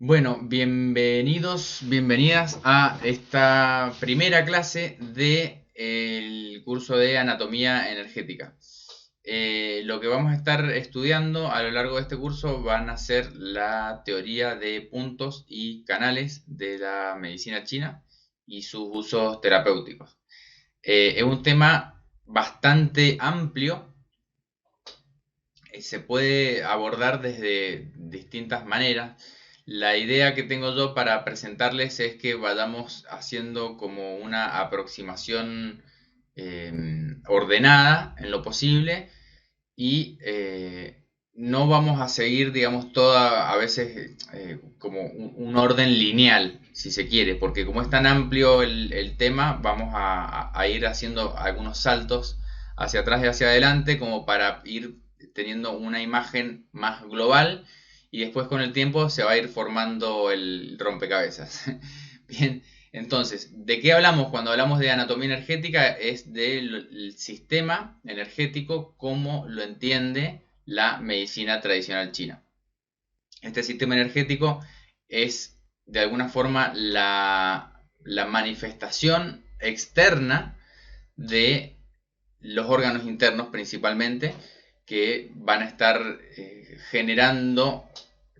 Bueno, bienvenidos, bienvenidas a esta primera clase del curso de Anatomía Energética. Lo que vamos a estar estudiando a lo largo de este curso van a ser la teoría de puntos y canales de la medicina china y sus usos terapéuticos. Es un tema bastante amplio, se puede abordar desde distintas maneras. La idea que tengo yo para presentarles es que vayamos haciendo como una aproximación eh, ordenada en lo posible y no vamos a seguir, digamos, toda, a veces como un orden lineal, si se quiere, porque como es tan amplio el tema, vamos a ir haciendo algunos saltos hacia atrás y hacia adelante como para ir teniendo una imagen más global y después con el tiempo se va a ir formando el rompecabezas. Bien, entonces, ¿de qué hablamos cuando hablamos de anatomía energética? Es del sistema energético como lo entiende la medicina tradicional china. Este sistema energético es de alguna forma la manifestación externa de los órganos internos principalmente que van a estar generando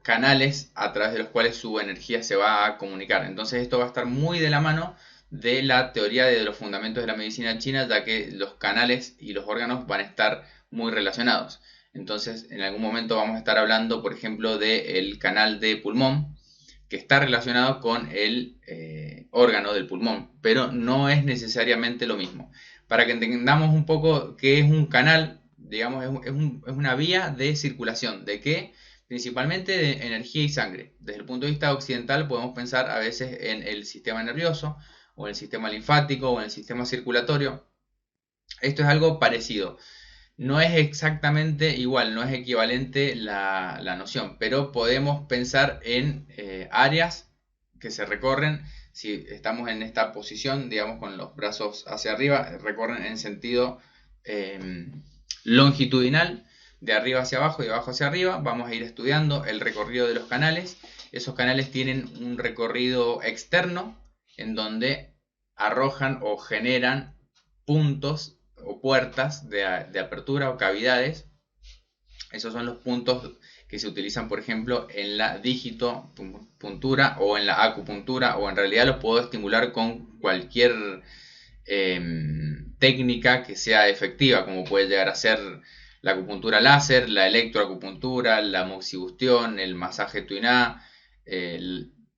canales a través de los cuales su energía se va a comunicar. Entonces esto va a estar muy de la mano de la teoría de los fundamentos de la medicina china, ya que los canales y los órganos van a estar muy relacionados. Entonces en algún momento vamos a estar hablando, por ejemplo, del canal de pulmón, que está relacionado con el órgano del pulmón, pero no es necesariamente lo mismo. Para que entendamos un poco qué es un canal, digamos, es una vía de circulación. ¿De qué? Principalmente de energía y sangre. Desde el punto de vista occidental podemos pensar a veces en el sistema nervioso, o en el sistema linfático, o en el sistema circulatorio. Esto es algo parecido. No es exactamente igual, no es equivalente la noción, pero podemos pensar en áreas que se recorren. Si estamos en esta posición, digamos, con los brazos hacia arriba, recorren en sentido eh, longitudinal, de arriba hacia abajo y de abajo hacia arriba. Vamos a ir estudiando el recorrido de los canales. Esos canales tienen un recorrido externo en donde arrojan o generan puntos o puertas de apertura o cavidades. Esos son los puntos que se utilizan, por ejemplo, en la digitopuntura o en la acupuntura, o en realidad los puedo estimular con cualquier eh, técnica que sea efectiva, como puede llegar a ser la acupuntura láser, la electroacupuntura, la moxibustión, el masaje tuiná,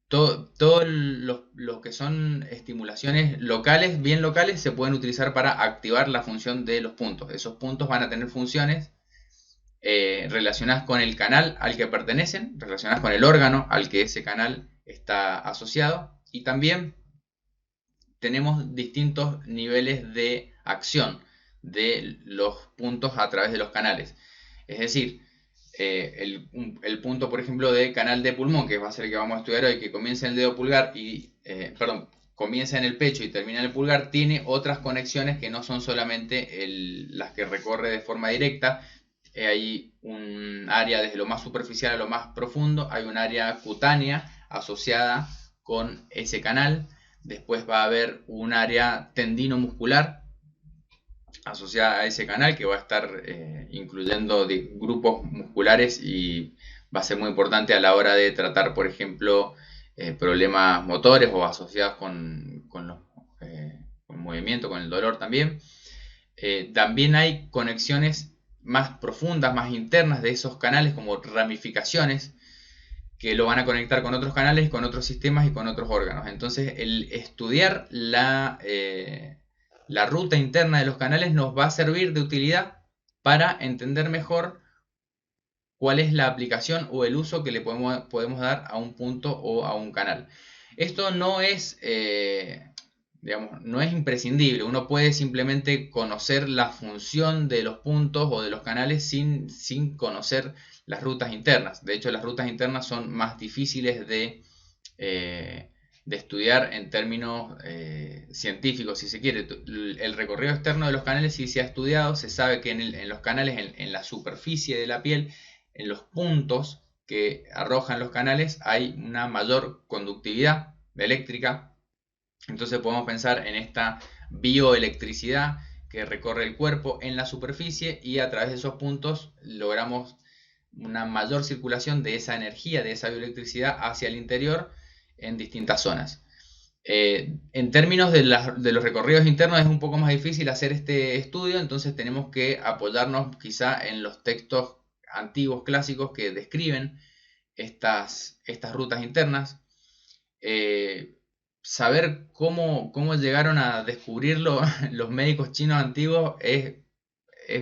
todo lo que son estimulaciones locales, bien locales, se pueden utilizar para activar la función de los puntos. Esos puntos van a tener funciones relacionadas con el canal al que pertenecen, relacionadas con el órgano al que ese canal está asociado, y también tenemos distintos niveles de acción de los puntos a través de los canales. Es decir, el punto, por ejemplo, de canal de pulmón, que va a ser el que vamos a estudiar hoy, que comienza en el dedo pulgar y, perdón, comienza en el pecho y termina en el pulgar, tiene otras conexiones que no son solamente las que recorre de forma directa. Hay un área desde lo más superficial a lo más profundo, hay un área cutánea asociada con ese canal. Después va a haber un área tendinomuscular asociada a ese canal que va a estar incluyendo grupos musculares, y va a ser muy importante a la hora de tratar, por ejemplo, problemas motores o asociados con movimiento, con el dolor también. También hay conexiones más profundas, más internas de esos canales, como ramificaciones, que lo van a conectar con otros canales, con otros sistemas y con otros órganos. Entonces, el estudiar la ruta interna de los canales nos va a servir de utilidad para entender mejor cuál es la aplicación o el uso que le podemos dar a un punto o a un canal. Esto no es, digamos, no es imprescindible. Uno puede simplemente conocer la función de los puntos o de los canales sin conocer las rutas internas. De hecho, las rutas internas son más difíciles de estudiar en términos científicos, si se quiere. El recorrido externo de los canales sí se ha estudiado. Se sabe que en los canales, en la superficie de la piel, en los puntos, que arrojan los canales hay una mayor conductividad eléctrica. Entonces podemos pensar en esta bioelectricidad que recorre el cuerpo en la superficie, y a través de esos puntos logramos una mayor circulación de esa energía, de esa bioelectricidad hacia el interior en distintas zonas. En términos de los recorridos internos es un poco más difícil hacer este estudio, entonces tenemos que apoyarnos quizá en los textos antiguos clásicos que describen estas rutas internas. Saber cómo llegaron a descubrirlo los médicos chinos antiguos es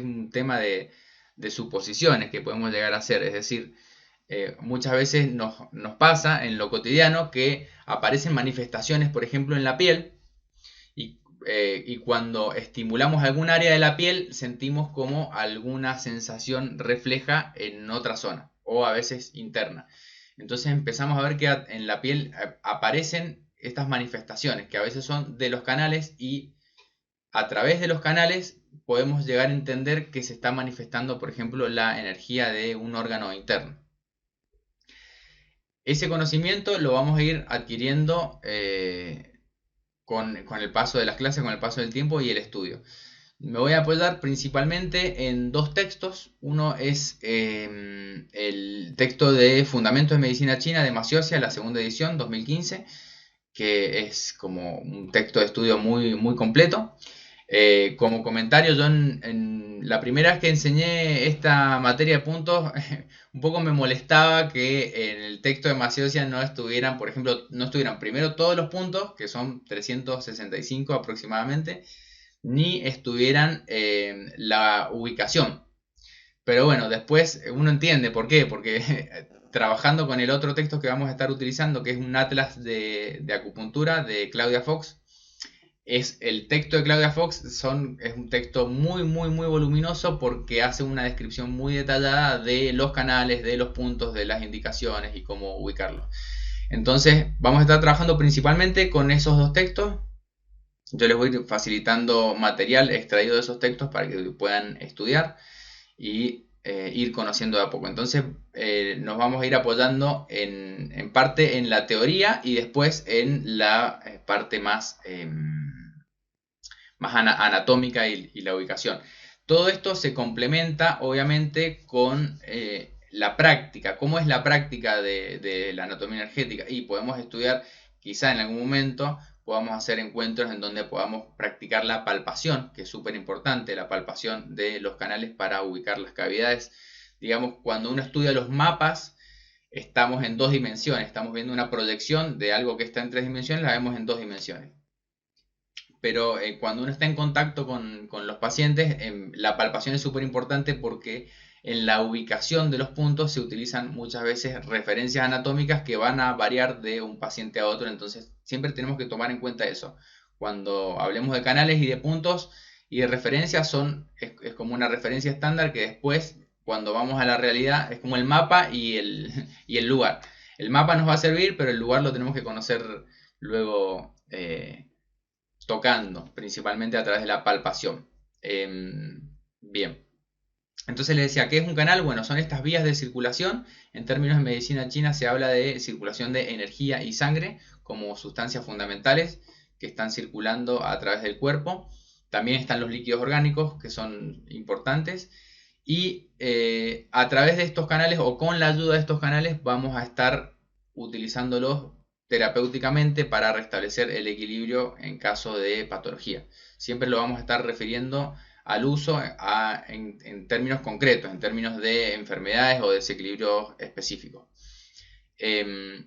un tema de suposiciones que podemos llegar a hacer. Es decir, muchas veces nos pasa en lo cotidiano que aparecen manifestaciones, por ejemplo, en la piel, y cuando estimulamos algún área de la piel sentimos como alguna sensación refleja en otra zona, o a veces interna. Entonces empezamos a ver que en la piel aparecen estas manifestaciones, que a veces son de los canales, y a través de los canales podemos llegar a entender que se está manifestando, por ejemplo, la energía de un órgano interno. Ese conocimiento lo vamos a ir adquiriendo con el paso de las clases, con el paso del tiempo y el estudio. Me voy a apoyar principalmente en dos textos. Uno es el texto de Fundamentos de Medicina China de Masiocia, la segunda edición, 2015, que es como un texto de estudio muy, muy completo. Como comentario, yo en la primera vez que enseñé esta materia de puntos, un poco me molestaba que en el texto de Masiocia no estuvieran, por ejemplo, no estuvieran primero todos los puntos, que son 365 aproximadamente, ni estuvieran la ubicación. Pero bueno, después uno entiende por qué, porque trabajando con el otro texto que vamos a estar utilizando, que es un atlas de acupuntura de Claudia Fox, es el texto de Claudia Fox, es un texto muy, muy, muy voluminoso, porque hace una descripción muy detallada de los canales, de los puntos, de las indicaciones y cómo ubicarlos. Entonces vamos a estar trabajando principalmente con esos dos textos. Yo les voy facilitando material extraído de esos textos para que puedan estudiar y ir conociendo de a poco. Entonces nos vamos a ir apoyando en parte en la teoría y después en la parte más anatómica y la ubicación. Todo esto se complementa obviamente con la práctica. ¿Cómo es la práctica de la anatomía energética? Y podemos estudiar, quizá en algún momento podamos hacer encuentros en donde podamos practicar la palpación, que es súper importante, la palpación de los canales para ubicar las cavidades. Digamos, cuando uno estudia los mapas, estamos en dos dimensiones, estamos viendo una proyección de algo que está en tres dimensiones, la vemos en dos dimensiones. Pero cuando uno está en contacto con los pacientes, la palpación es súper importante, porque en la ubicación de los puntos se utilizan muchas veces referencias anatómicas que van a variar de un paciente a otro. Entonces siempre tenemos que tomar en cuenta eso. Cuando hablemos de canales y de puntos y de referencias, es como una referencia estándar que después, cuando vamos a la realidad, es como el mapa y el lugar. El mapa nos va a servir, pero el lugar lo tenemos que conocer luego tocando, principalmente a través de la palpación. Bien. Entonces les decía, ¿qué es un canal? Bueno, son estas vías de circulación. En términos de medicina china se habla de circulación de energía y sangre como sustancias fundamentales que están circulando a través del cuerpo. También están los líquidos orgánicos, que son importantes. Y a través de estos canales, o con la ayuda de estos canales, vamos a estar utilizándolos terapéuticamente para restablecer el equilibrio en caso de patología. Siempre lo vamos a estar refiriendo al uso en términos concretos, en términos de enfermedades o desequilibrios específicos.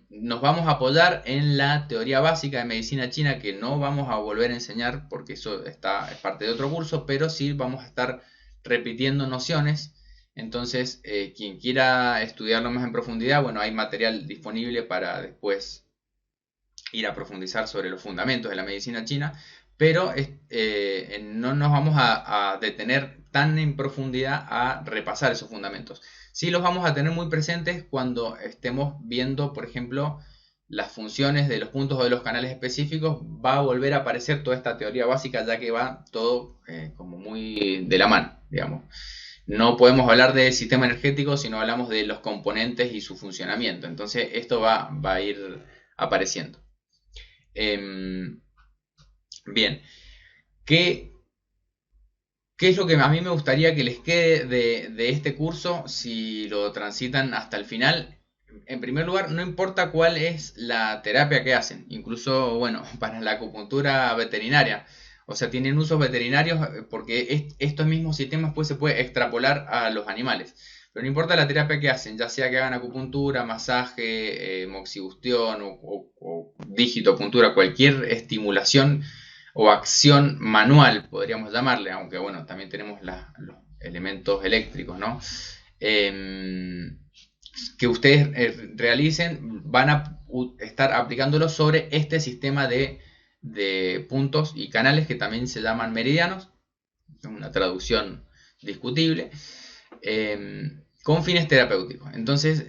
Nos vamos a apoyar en la teoría básica de medicina china, que no vamos a volver a enseñar porque eso es parte de otro curso, pero sí vamos a estar repitiendo nociones. Entonces, quien quiera estudiarlo más en profundidad, bueno, hay material disponible para después ir a profundizar sobre los fundamentos de la medicina china, pero no nos vamos a detener tan en profundidad a repasar esos fundamentos. Sí los vamos a tener muy presentes cuando estemos viendo, por ejemplo, las funciones de los puntos o de los canales específicos. Va a volver a aparecer toda esta teoría básica, ya que va todo como muy de la mano, digamos. No podemos hablar del sistema energético si no hablamos de los componentes y su funcionamiento. Entonces esto va a ir apareciendo. Bien, ¿qué es lo que a mí me gustaría que les quede de este curso si lo transitan hasta el final? En primer lugar, no importa cuál es la terapia que hacen, incluso, bueno, para la acupuntura veterinaria. O sea, tienen usos veterinarios porque estos mismos sistemas pues se puede extrapolar a los animales. Pero no importa la terapia que hacen, ya sea que hagan acupuntura, masaje, moxibustión o digitopuntura, cualquier estimulación o acción manual, podríamos llamarle, aunque bueno, también tenemos los elementos eléctricos, ¿no? Que ustedes realicen, van a estar aplicándolo sobre este sistema de puntos y canales que también se llaman meridianos, es una traducción discutible, con fines terapéuticos. Entonces,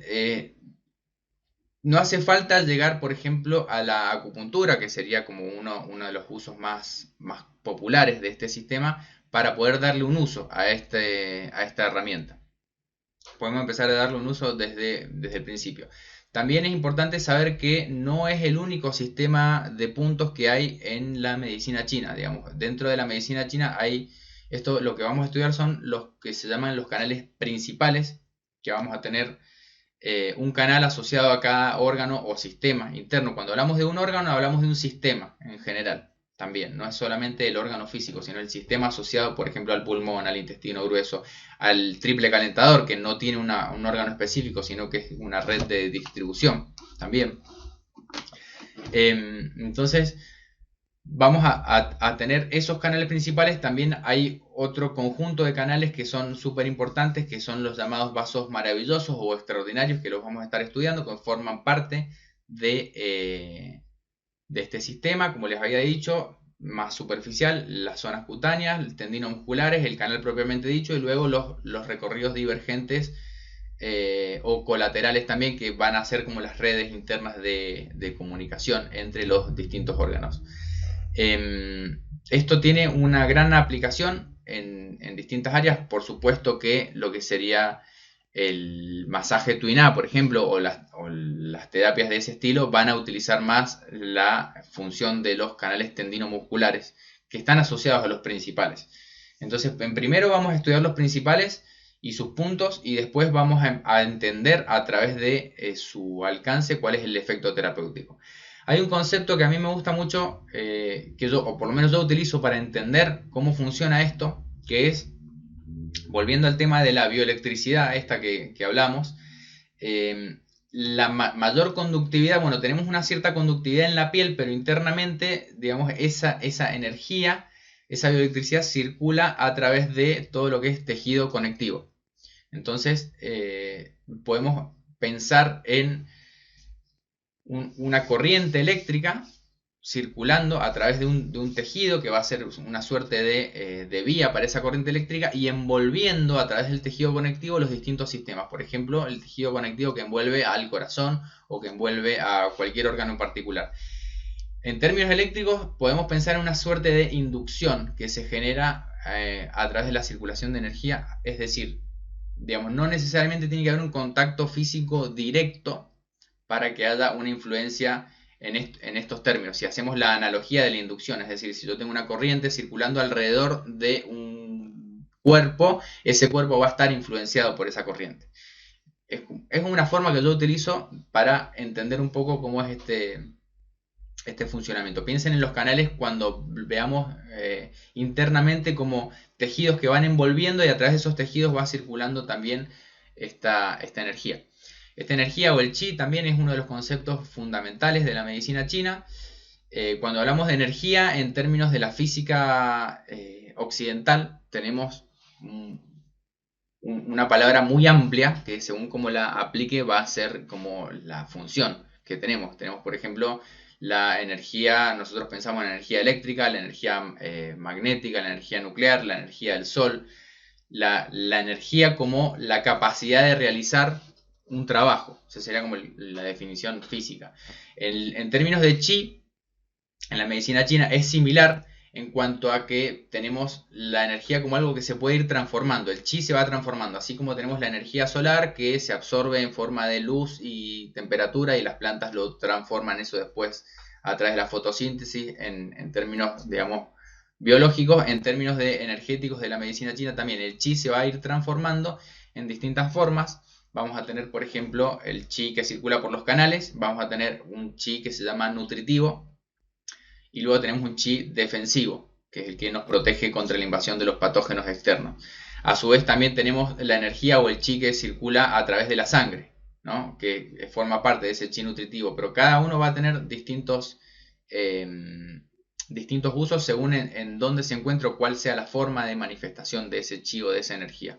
no hace falta llegar, por ejemplo, a la acupuntura, que sería como uno de los usos más populares de este sistema, para poder darle un uso a esta herramienta. Podemos empezar a darle un uso desde el principio. También es importante saber que no es el único sistema de puntos que hay en la medicina china. Digamos, dentro de la medicina china hay esto, lo que vamos a estudiar son los que se llaman los canales principales, que vamos a tener un canal asociado a cada órgano o sistema interno. Cuando hablamos de un órgano, hablamos de un sistema en general. También, no es solamente el órgano físico, sino el sistema asociado, por ejemplo, al pulmón, al intestino grueso, al triple calentador, que no tiene un órgano específico, sino que es una red de distribución también. Entonces, vamos a tener esos canales principales. También hay otro conjunto de canales que son súper importantes, que son los llamados vasos maravillosos o extraordinarios, que los vamos a estar estudiando, que forman parte de este sistema, como les había dicho, más superficial, las zonas cutáneas, el tendino musculares, el canal propiamente dicho, y luego los recorridos divergentes o colaterales también, que van a ser como las redes internas de comunicación entre los distintos órganos. Esto tiene una gran aplicación en distintas áreas. Por supuesto que lo que sería el masaje Tuiná, por ejemplo, o las terapias de ese estilo van a utilizar más la función de los canales tendinomusculares que están asociados a los principales. Entonces, en primero vamos a estudiar los principales y sus puntos, y después vamos a entender a través de su alcance cuál es el efecto terapéutico. Hay un concepto que a mí me gusta mucho, que yo, o por lo menos yo utilizo para entender cómo funciona esto, que es, volviendo al tema de la bioelectricidad, esta que hablamos, la mayor conductividad, bueno, tenemos una cierta conductividad en la piel, pero internamente, digamos, esa energía, esa bioelectricidad circula a través de todo lo que es tejido conectivo. Entonces, podemos pensar en una corriente eléctrica circulando a través de un tejido que va a ser una suerte de vía para esa corriente eléctrica y envolviendo a través del tejido conectivo los distintos sistemas. Por ejemplo, el tejido conectivo que envuelve al corazón o que envuelve a cualquier órgano en particular. En términos eléctricos podemos pensar en una suerte de inducción que se genera a través de la circulación de energía. Es decir, digamos, no necesariamente tiene que haber un contacto físico directo para que haya una influencia en estos términos. Si hacemos la analogía de la inducción, es decir, si yo tengo una corriente circulando alrededor de un cuerpo, ese cuerpo va a estar influenciado por esa corriente. Es una forma que yo utilizo para entender un poco cómo es este funcionamiento. Piensen en los canales cuando veamos internamente como tejidos que van envolviendo, y a través de esos tejidos va circulando también esta energía. Esta energía o el chi también es uno de los conceptos fundamentales de la medicina china. Cuando hablamos de energía en términos de la física occidental, tenemos una palabra muy amplia que según cómo la aplique va a ser como la función que tenemos. Tenemos, por ejemplo, la energía, nosotros pensamos en la energía eléctrica, la energía magnética, la energía nuclear, la energía del sol, la energía como la capacidad de realizar un trabajo. Esa sería como la definición física. En términos de chi, en la medicina china es similar. en cuanto a que tenemos la energía como algo que se puede ir transformando. El chi se va transformando, así como tenemos la energía solar que se absorbe en forma de luz y temperatura y las plantas lo transforman eso después a través de la fotosíntesis en términos, digamos, biológicos. En términos de energéticos de la medicina china también el chi se va a ir transformando en distintas formas. Vamos a tener, por ejemplo, el chi que circula por los canales, vamos a tener un chi que se llama nutritivo, y luego tenemos un chi defensivo, que es el que nos protege contra la invasión de los patógenos externos. A su vez también tenemos la energía o el chi que circula a través de la sangre, ¿no? Que forma parte de ese chi nutritivo, pero cada uno va a tener distintos usos según en dónde se encuentra o cuál sea la forma de manifestación de ese chi o de esa energía.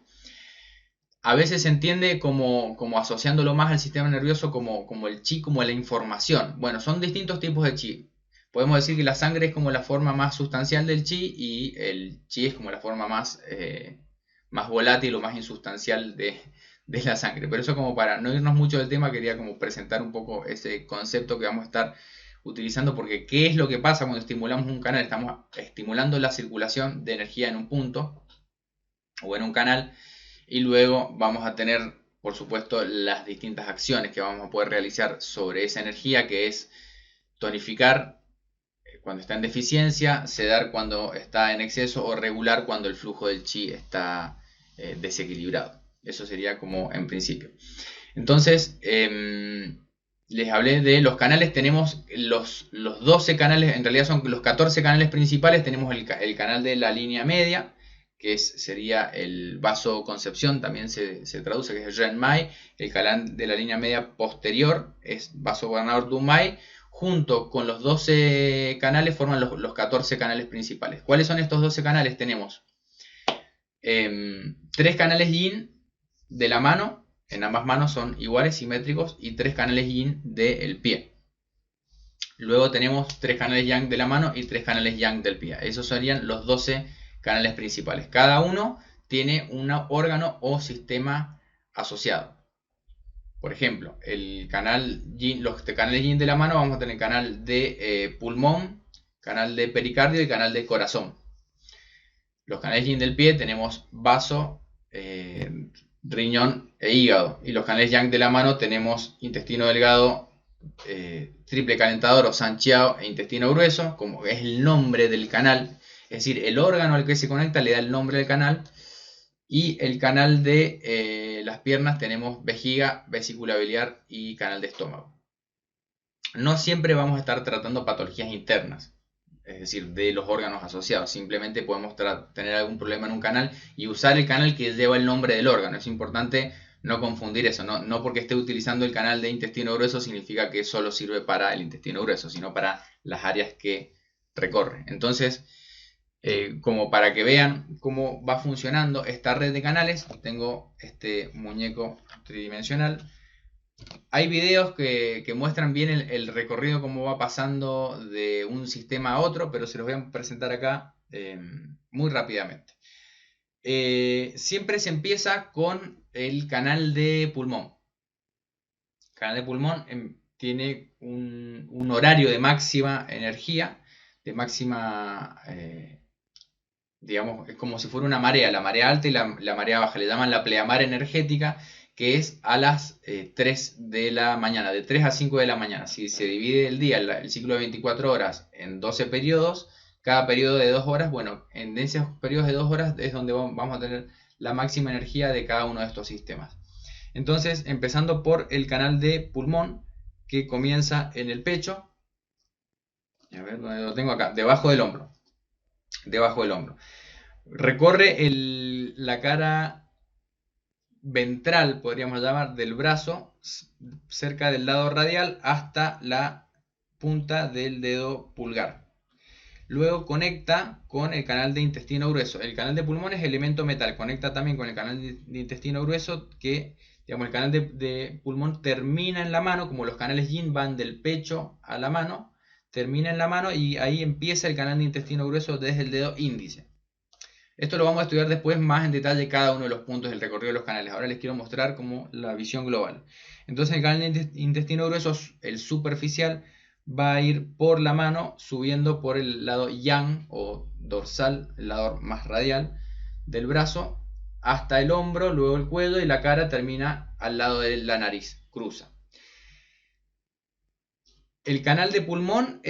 A veces se entiende como asociándolo más al sistema nervioso como el chi, como la información. Bueno, son distintos tipos de chi. Podemos decir que la sangre es como la forma más sustancial del chi y el chi es como la forma más volátil o más insustancial de la sangre. Pero eso, como para no irnos mucho del tema, quería como presentar un poco ese concepto que vamos a estar utilizando, porque ¿qué es lo que pasa cuando estimulamos un canal? Estamos estimulando la circulación de energía en un punto o en un canal, y luego vamos a tener, por supuesto, las distintas acciones que vamos a poder realizar sobre esa energía, que es tonificar cuando está en deficiencia, sedar cuando está en exceso o regular cuando el flujo del chi está desequilibrado. Eso sería como en principio. Entonces, les hablé de los canales. Tenemos los 12 canales, en realidad son los 14 canales principales. Tenemos el canal de la línea media, que sería el vasoconcepción, también se traduce, que es el Renmai. El canal de la línea media posterior es vasogobernador Dumai. Junto con los 12 canales forman los 14 canales principales. ¿Cuáles son estos 12 canales? Tenemos 3 canales yin de la mano, en ambas manos son iguales, simétricos, y 3 canales yin del pie. Luego tenemos 3 canales yang de la mano y 3 canales yang del pie. Esos serían los 12 canales principales. Cada uno tiene un órgano o sistema asociado. Por ejemplo, los canales yin de la mano, vamos a tener canal de pulmón, canal de pericardio y canal de corazón. Los canales yin del pie tenemos vaso, riñón e hígado. Y los canales yang de la mano tenemos intestino delgado, triple calentador o sanchiao e intestino grueso, como es el nombre del canal. Es decir, el órgano al que se conecta le da el nombre del canal. Y el canal de las piernas tenemos vejiga, vesícula biliar y canal de estómago. No siempre vamos a estar tratando patologías internas, es decir, de los órganos asociados. Simplemente podemos tener algún problema en un canal y usar el canal que lleva el nombre del órgano. Es importante no confundir eso. No porque esté utilizando el canal de intestino grueso significa que solo sirve para el intestino grueso, sino para las áreas que recorre. Entonces, como para que vean cómo va funcionando esta red de canales, tengo este muñeco tridimensional. Hay videos que muestran bien el recorrido, cómo va pasando de un sistema a otro, pero se los voy a presentar acá muy rápidamente. Siempre se empieza con el canal de pulmón. El canal de pulmón tiene un horario de máxima energía, de máxima... digamos, es como si fuera una marea, la marea alta y la marea baja, le llaman la pleamar energética, que es a las 3 de la mañana, de 3 a 5 de la mañana. Si se divide el día, el ciclo de 24 horas, en 12 periodos, cada periodo de 2 horas, bueno, en esos periodos de 2 horas es donde vamos a tener la máxima energía de cada uno de estos sistemas. Entonces, empezando por el canal de pulmón, que comienza en el pecho, a ver dónde lo tengo acá, debajo del hombro. Recorre la cara ventral, podríamos llamar, del brazo, cerca del lado radial hasta la punta del dedo pulgar. Luego conecta con el canal de intestino grueso. El canal de pulmón es elemento metal, conecta también con el canal de intestino grueso, que, digamos, el canal de pulmón termina en la mano, como los canales yin van del pecho a la mano, termina en la mano y ahí empieza el canal de intestino grueso desde el dedo índice. Esto lo vamos a estudiar después más en detalle cada uno de los puntos del recorrido de los canales. Ahora les quiero mostrar como la visión global. Entonces el canal de intestino grueso, el superficial, va a ir por la mano subiendo por el lado yang o dorsal, el lado más radial del brazo, hasta el hombro, luego el cuello y la cara termina al lado de la nariz, cruza. El canal de pulmón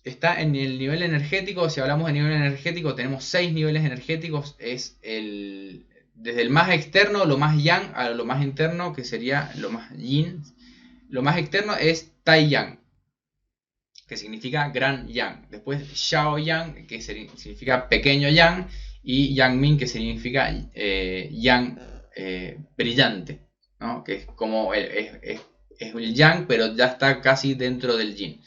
está en el nivel energético. Si hablamos de nivel energético, tenemos 6 niveles energéticos. Es desde el más externo, lo más yang, a lo más interno, que sería lo más yin. Lo más externo es Tai Yang, que significa gran yang. Después Xiao Yang, que significa pequeño yang. Y Yang Min, que significa yang brillante, ¿no? Que es como es el yang, pero ya está casi dentro del yin.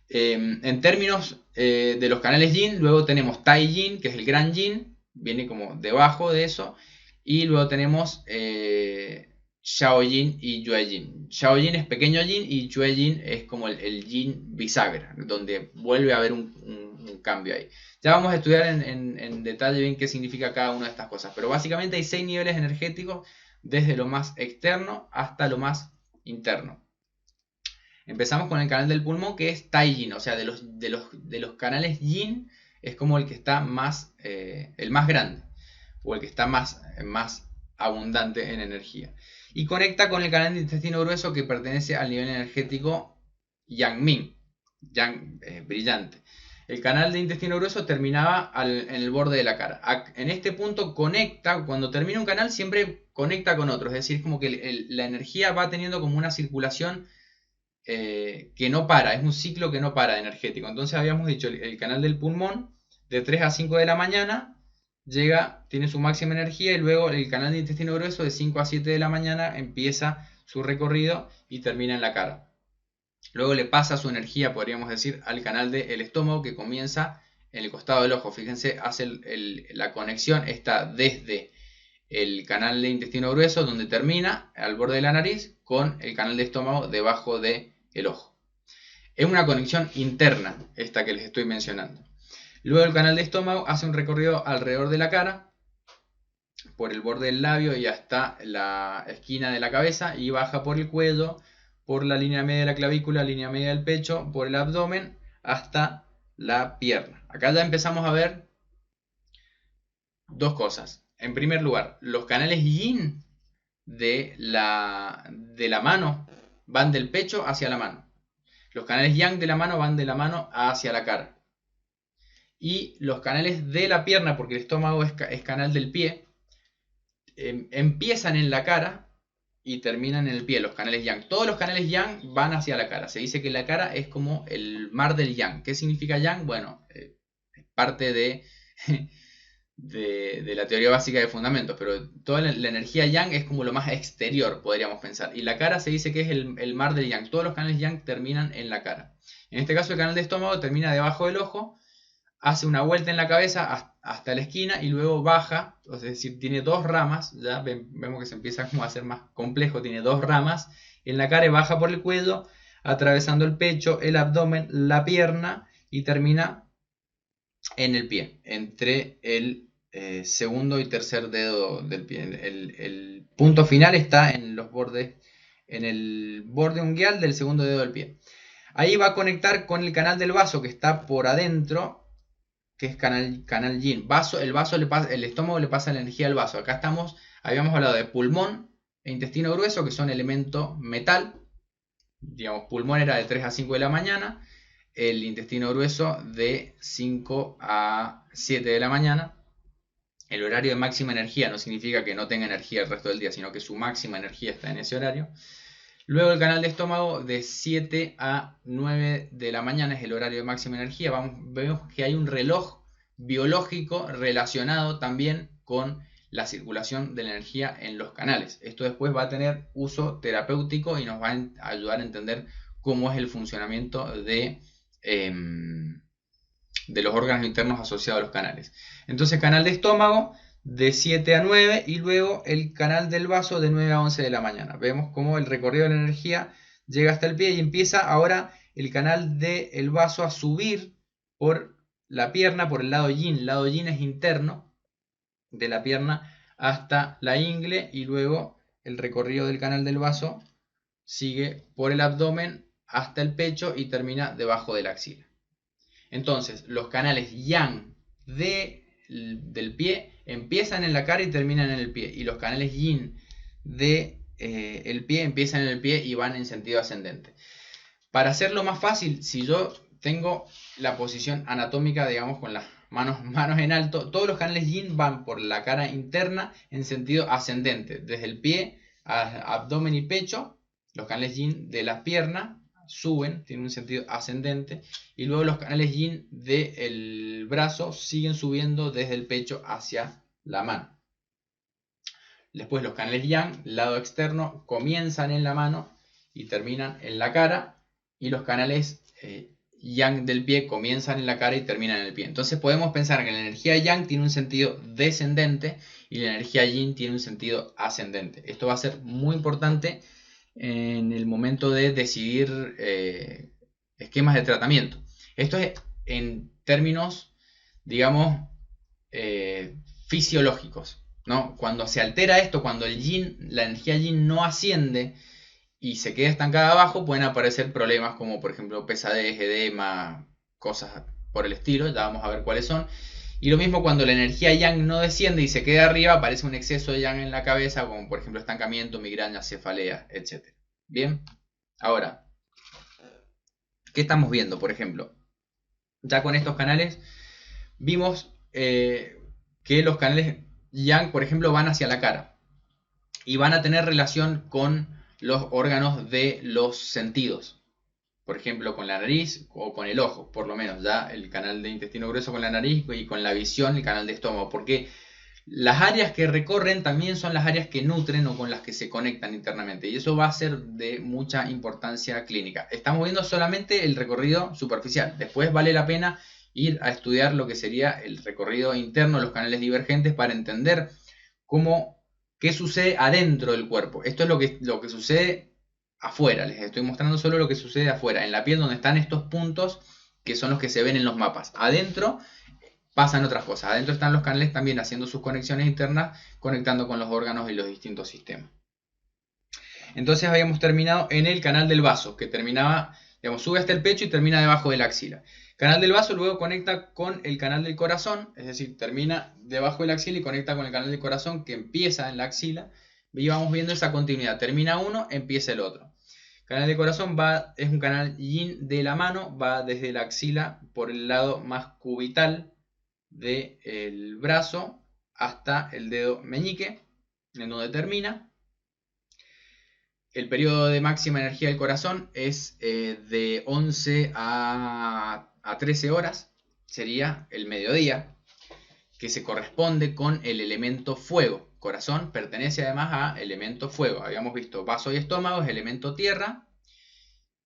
En términos de los canales yin, luego tenemos Tai Yin, que es el gran yin, viene como debajo de eso. Y luego tenemos Xiao Yin y Yue Yin. Xiao Yin es pequeño yin y Yue Yin es como el yin bisagra, donde vuelve a haber un cambio ahí. Ya vamos a estudiar en detalle bien qué significa cada una de estas cosas. Pero básicamente hay 6 niveles energéticos, desde lo más externo hasta lo más interno. Empezamos con el canal del pulmón, que es Tai Yin. O sea, de los canales yin es como el que está más, el más grande, o el que está más abundante en energía. Y conecta con el canal de intestino grueso, que pertenece al nivel energético Yang Min, yang brillante. El canal de intestino grueso terminaba en el borde de la cara. En este punto conecta, cuando termina un canal siempre conecta con otro. Es decir, es como que la energía va teniendo como una circulación que no para, es un ciclo que no para energético. Entonces habíamos dicho, el canal del pulmón de 3 a 5 de la mañana llega, tiene su máxima energía, y luego el canal de intestino grueso de 5 a 7 de la mañana empieza su recorrido y termina en la cara. Luego le pasa su energía, podríamos decir, al canal del estómago, que comienza en el costado del ojo. Fíjense, hace la conexión, está desde el canal de intestino grueso, donde termina al borde de la nariz, con el canal de estómago debajo del ojo. Es una conexión interna esta que les estoy mencionando. Luego el canal de estómago hace un recorrido alrededor de la cara, por el borde del labio y hasta la esquina de la cabeza, y baja por el cuello, por la línea media de la clavícula, línea media del pecho, por el abdomen, hasta la pierna. Acá ya empezamos a ver dos cosas. En primer lugar, los canales yin de la mano van del pecho hacia la mano. Los canales yang de la mano van de la mano hacia la cara. Y los canales de la pierna, porque el estómago es canal del pie, empiezan en la cara y terminan en el pie, los canales yang. Todos los canales yang van hacia la cara. Se dice que la cara es como el mar del yang. ¿Qué significa yang? Bueno, es parte de la teoría básica de fundamentos, pero toda la energía yang es como lo más exterior, podríamos pensar. Y la cara se dice que es el mar del yang. Todos los canales yang terminan en la cara. En este caso el canal de estómago termina debajo del ojo, hace una vuelta en la cabeza hasta la esquina y luego baja, es decir, tiene dos ramas. Ya vemos que se empieza como a hacer más complejo, tiene dos ramas en la cara y baja por el cuello, atravesando el pecho, el abdomen, la pierna, y termina en el pie, entre el segundo y tercer dedo del pie. El punto final está en los bordes, en el borde unguial del segundo dedo del pie. Ahí va a conectar con el canal del vaso, que está por adentro, que es canal yin. El estómago le pasa la energía al vaso. Acá habíamos hablado de pulmón e intestino grueso, que son elemento metal. Digamos, pulmón era de 3 a 5 de la mañana, el intestino grueso de 5 a 7 de la mañana. El horario de máxima energía no significa que no tenga energía el resto del día, sino que su máxima energía está en ese horario. Luego el canal de estómago de 7 a 9 de la mañana es el horario de máxima energía. Vemos que hay un reloj biológico relacionado también con la circulación de la energía en los canales. Esto después va a tener uso terapéutico y nos va a ayudar a entender cómo es el funcionamiento de los órganos internos asociados a los canales. Entonces, canal de estómago de 7 a 9 y luego el canal del vaso de 9 a 11 de la mañana. Vemos cómo el recorrido de la energía llega hasta el pie y empieza ahora el canal del vaso a subir por la pierna, por el lado yin. El lado yin es interno de la pierna hasta la ingle, y luego el recorrido del canal del vaso sigue por el abdomen hasta el pecho y termina debajo de la axila. Entonces, los canales yang del pie empiezan en la cara y terminan en el pie. Y los canales yin del pie empiezan en el pie y van en sentido ascendente. Para hacerlo más fácil, si yo tengo la posición anatómica, digamos, con las manos en alto, todos los canales yin van por la cara interna en sentido ascendente, desde el pie a abdomen y pecho. Los canales yin de la pierna suben, tienen un sentido ascendente, y luego los canales yin del brazo siguen subiendo desde el pecho hacia la mano. Después los canales yang, lado externo, comienzan en la mano y terminan en la cara, y los canales yang del pie comienzan en la cara y terminan en el pie. Entonces podemos pensar que la energía yang tiene un sentido descendente y la energía yin tiene un sentido ascendente. Esto va a ser muy importante en el momento de decidir esquemas de tratamiento. Esto es en términos, digamos, fisiológicos, ¿no? Cuando se altera esto, cuando el yin, la energía yin no asciende y se queda estancada abajo, pueden aparecer problemas como por ejemplo pesadez, edema, cosas por el estilo, ya vamos a ver cuáles son. Y lo mismo cuando la energía yang no desciende y se queda arriba, aparece un exceso de yang en la cabeza, como por ejemplo estancamiento, migraña, cefalea, etc. Bien, ahora, ¿qué estamos viendo? Por ejemplo, ya con estos canales vimos que los canales yang, por ejemplo, van hacia la cara y van a tener relación con los órganos de los sentidos. Por ejemplo, con la nariz o con el ojo, por lo menos, ya el canal de intestino grueso con la nariz y con la visión el canal de estómago, porque las áreas que recorren también son las áreas que nutren o con las que se conectan internamente, y eso va a ser de mucha importancia clínica. Estamos viendo solamente el recorrido superficial, después vale la pena ir a estudiar lo que sería el recorrido interno, los canales divergentes, para entender qué sucede adentro del cuerpo. Esto es lo que sucede afuera, les estoy mostrando solo lo que sucede afuera, en la piel, donde están estos puntos que son los que se ven en los mapas. Adentro pasan otras cosas, adentro están los canales también haciendo sus conexiones internas, conectando con los órganos y los distintos sistemas. Entonces habíamos terminado en el canal del vaso, que terminaba, digamos, sube hasta el pecho y termina debajo de la axila. Canal del vaso luego conecta con el canal del corazón, es decir, termina debajo de la axila y conecta con el canal del corazón que empieza en la axila. Y vamos viendo esa continuidad, termina uno, empieza el otro. Canal del corazón es un canal yin de la mano, va desde la axila por el lado más cubital del brazo hasta el dedo meñique, en donde termina. El periodo de máxima energía del corazón es de 11 a 13 horas, sería el mediodía, que se corresponde con el elemento fuego. Corazón pertenece además a elemento fuego. Habíamos visto vaso y estómago es elemento tierra,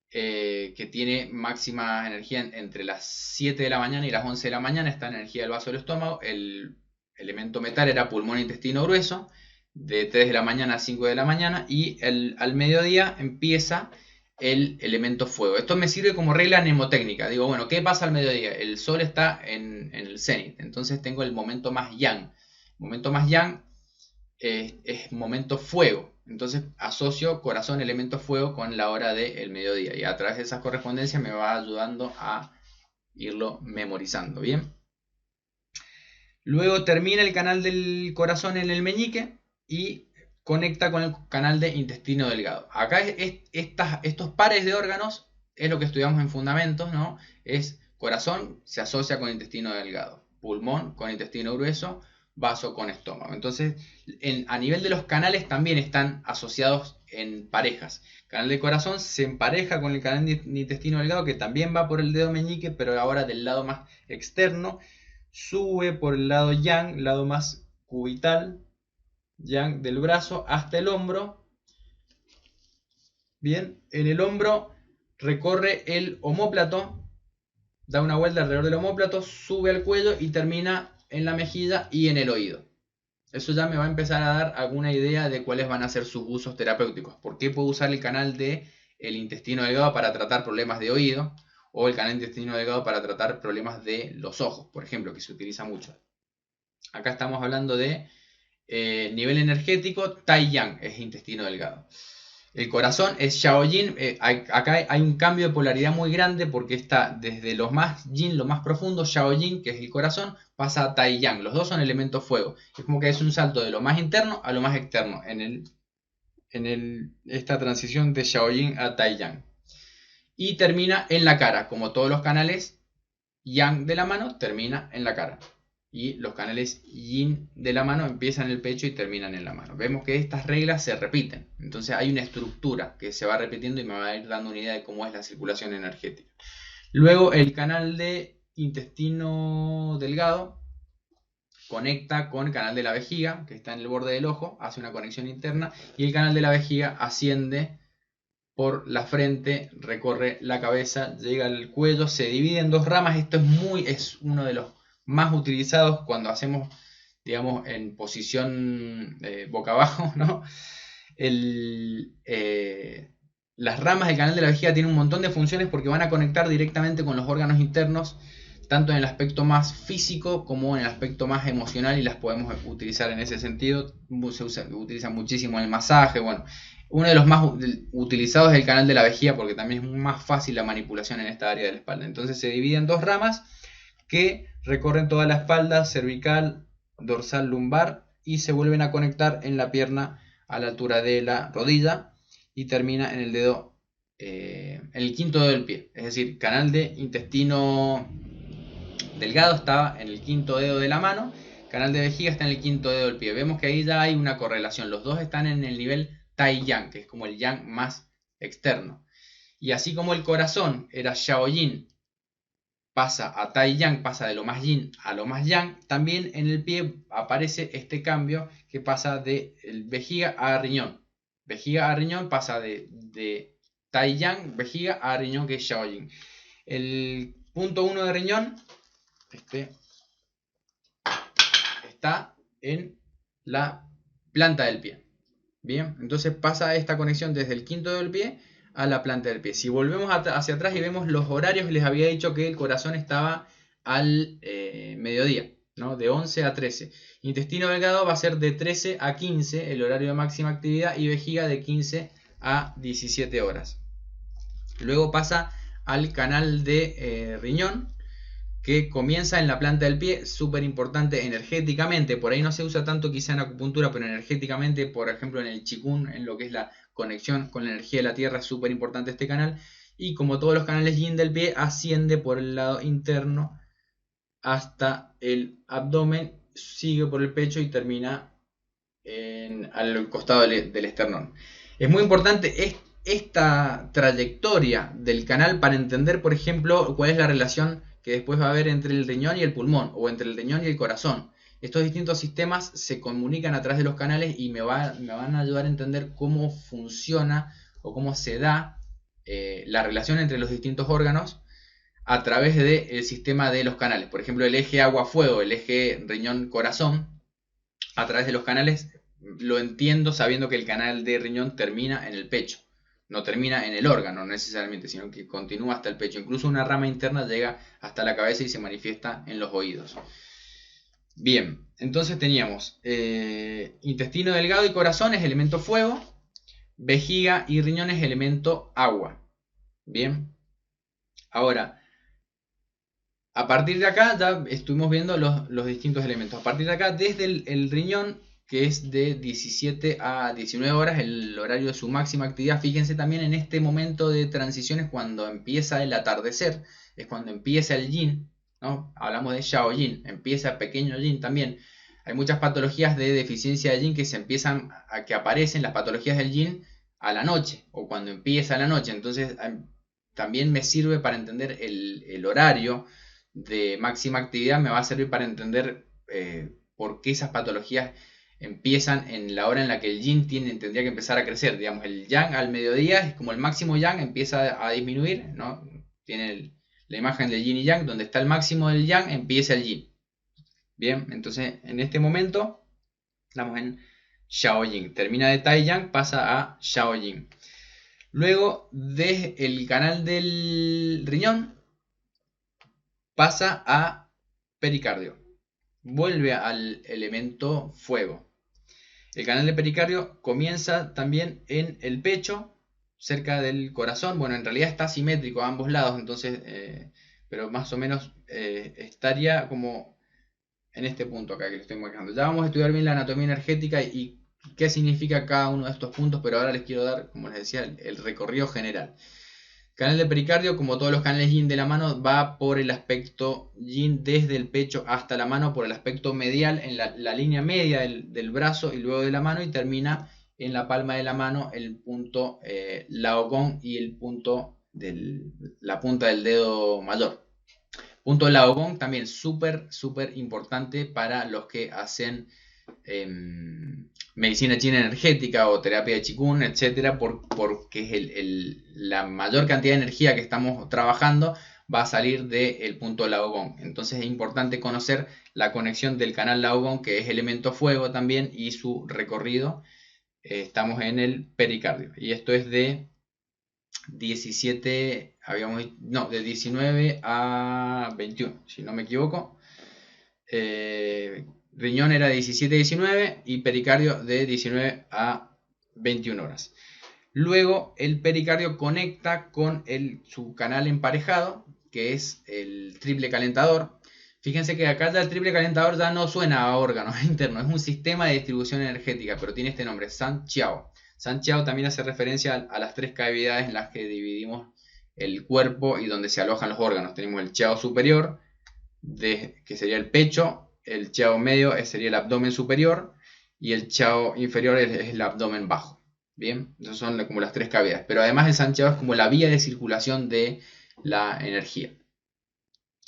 que tiene máxima energía entre las 7 de la mañana y las 11 de la mañana. Está la energía del vaso y del estómago. El elemento metal era pulmón e intestino grueso, de 3 de la mañana a 5 de la mañana, y al mediodía empieza el elemento fuego. Esto me sirve como regla mnemotécnica. Digo, bueno, ¿qué pasa al mediodía? El sol está en el cenit, entonces tengo el momento más yang. El momento más yang es momento fuego. Entonces asocio corazón, elemento fuego, con la hora del mediodía. Y a través de esas correspondencias me va ayudando a irlo memorizando. Bien. Luego termina el canal del corazón en el meñique y conecta con el canal de intestino delgado. Acá estos pares de órganos es lo que estudiamos en fundamentos, ¿no? Es corazón se asocia con intestino delgado, pulmón con intestino grueso, vaso con estómago. Entonces, a nivel de los canales también están asociados en parejas. El canal del corazón se empareja con el canal de intestino delgado, que también va por el dedo meñique, pero ahora del lado más externo. Sube por el lado yang, lado más cubital, yang del brazo, hasta el hombro. Bien, en el hombro recorre el omóplato, da una vuelta alrededor del omóplato, sube al cuello y termina en la mejilla y en el oído. Eso ya me va a empezar a dar alguna idea de cuáles van a ser sus usos terapéuticos. ¿Por qué puedo usar el canal del intestino delgado para tratar problemas de oído? O el canal intestino delgado para tratar problemas de los ojos, por ejemplo, que se utiliza mucho. Acá estamos hablando de nivel energético, Tai Yang es intestino delgado. El corazón es Shaojin. Acá hay un cambio de polaridad muy grande porque está desde lo más yin, lo más profundo, Shaojin, que es el corazón, pasa a Taiyang. Los dos son elementos fuego. Es como que es un salto de lo más interno a lo más externo esta transición de Shaojin a Taiyang. Y termina en la cara, como todos los canales yang de la mano, termina en la cara. Y los canales yin de la mano empiezan en el pecho y terminan en la mano. Vemos que estas reglas se repiten. Entonces hay una estructura que se va repitiendo y me va a ir dando una idea de cómo es la circulación energética. Luego el canal de intestino delgado conecta con el canal de la vejiga, que está en el borde del ojo, hace una conexión interna, y el canal de la vejiga asciende por la frente, recorre la cabeza, llega al cuello, se divide en dos ramas. Esto es uno de los más utilizados cuando hacemos, digamos, en posición boca abajo, ¿no? Las ramas del canal de la vejiga tienen un montón de funciones porque van a conectar directamente con los órganos internos, tanto en el aspecto más físico como en el aspecto más emocional, y las podemos utilizar en ese sentido. Se utiliza muchísimo en el masaje. Bueno, uno de los más utilizados es el canal de la vejiga porque también es más fácil la manipulación en esta área de la espalda. Entonces se divide en dos ramas que recorren toda la espalda, cervical, dorsal, lumbar, y se vuelven a conectar en la pierna a la altura de la rodilla y termina en el dedo, en el quinto dedo del pie. Es decir, canal de intestino delgado estaba en el quinto dedo de la mano, canal de vejiga está en el quinto dedo del pie. Vemos que ahí ya hay una correlación. Los dos están en el nivel Tai-Yang, que es como el Yang más externo. Y así como el corazón era Shaojin, pasa a Tai-Yang, pasa de lo más Yin a lo más Yang, también en el pie aparece este cambio que pasa de vejiga a riñón. Vejiga a riñón pasa de Tai-Yang, vejiga a riñón, que es Shaojin. El punto 1 de riñón está en la planta del pie. Bien, entonces pasa esta conexión desde el quinto dedo del pie a la planta del pie. Si volvemos hacia atrás y vemos los horarios, les había dicho que el corazón estaba al mediodía, ¿no? De 11 a 13. Intestino delgado va a ser de 13 a 15, el horario de máxima actividad, y vejiga de 15 a 17 horas. Luego pasa al canal de riñón, que comienza en la planta del pie, súper importante energéticamente. Por ahí no se usa tanto quizá en acupuntura, pero energéticamente, por ejemplo en el Qigong, en lo que es la conexión con la energía de la tierra, es súper importante este canal. Y como todos los canales yin del pie, asciende por el lado interno hasta el abdomen, sigue por el pecho y termina al costado del esternón. Es muy importante esta trayectoria del canal para entender, por ejemplo, cuál es la relación que después va a haber entre el riñón y el pulmón, o entre el riñón y el corazón. Estos distintos sistemas se comunican a través de los canales y me van a ayudar a entender cómo funciona o cómo se da la relación entre los distintos órganos a través del sistema de los canales. Por ejemplo, el eje agua-fuego, el eje riñón-corazón, a través de los canales lo entiendo sabiendo que el canal de riñón termina en el pecho. No termina en el órgano necesariamente, sino que continúa hasta el pecho. Incluso una rama interna llega hasta la cabeza y se manifiesta en los oídos. Bien, entonces teníamos intestino delgado y corazón es elemento fuego, vejiga y riñón es elemento agua. Bien, ahora, a partir de acá ya estuvimos viendo los distintos elementos. A partir de acá, desde el riñón, que es de 17 a 19 horas, el horario de su máxima actividad. Fíjense también en este momento de transiciones cuando empieza el atardecer, es cuando empieza el yin, ¿no? Hablamos de Shaojin, empieza pequeño yin también. Hay muchas patologías de deficiencia de yin que aparecen las patologías del yin a la noche o cuando empieza la noche. Entonces también me sirve para entender el horario de máxima actividad, me va a servir para entender por qué esas patologías empiezan en la hora en la que el yin tendría que empezar a crecer. Digamos, el yang al mediodía es como el máximo yang empieza a disminuir, ¿no? Tiene la imagen del yin y yang, donde está el máximo del yang empieza el yin. Bien, entonces en este momento estamos en Shaojin. Termina de Tai Yang, pasa a Shaojin. Luego, desde el canal del riñón, pasa a pericardio. Vuelve al elemento fuego. El canal de pericardio comienza también en el pecho, cerca del corazón. Bueno, en realidad está simétrico a ambos lados, entonces, pero más o menos estaría como en este punto acá que le estoy marcando. Ya vamos a estudiar bien la anatomía energética y qué significa cada uno de estos puntos, pero ahora les quiero dar, como les decía, el recorrido general. Canal de pericardio, como todos los canales yin de la mano, va por el aspecto yin desde el pecho hasta la mano, por el aspecto medial, en la línea media del brazo y luego de la mano, y termina en la palma de la mano el punto Laogong y el punto la punta del dedo mayor. Punto Laogong también súper importante para los que hacen medicina china energética o terapia de Qigong, etcétera, porque es la mayor cantidad de energía que estamos trabajando va a salir del punto Laogong. Entonces es importante conocer la conexión del canal Laogong, que es elemento fuego también, y su recorrido. Estamos en el pericardio y esto es de 17, de 19 a 21, si no me equivoco. Riñón era de 17 a 19 y pericardio de 19 a 21 horas. Luego el pericardio conecta con su canal emparejado, que es el triple calentador. Fíjense que acá ya el triple calentador ya no suena a órganos internos, es un sistema de distribución energética, pero tiene este nombre, San Chiao. San Chiao también hace referencia a las tres cavidades en las que dividimos el cuerpo y donde se alojan los órganos. Tenemos el Chiao superior, que sería el pecho, el Chiao medio sería el abdomen superior y el Chiao inferior es el abdomen bajo. Bien, esas son como las tres cavidades. Pero además el San Chiao es como la vía de circulación de la energía.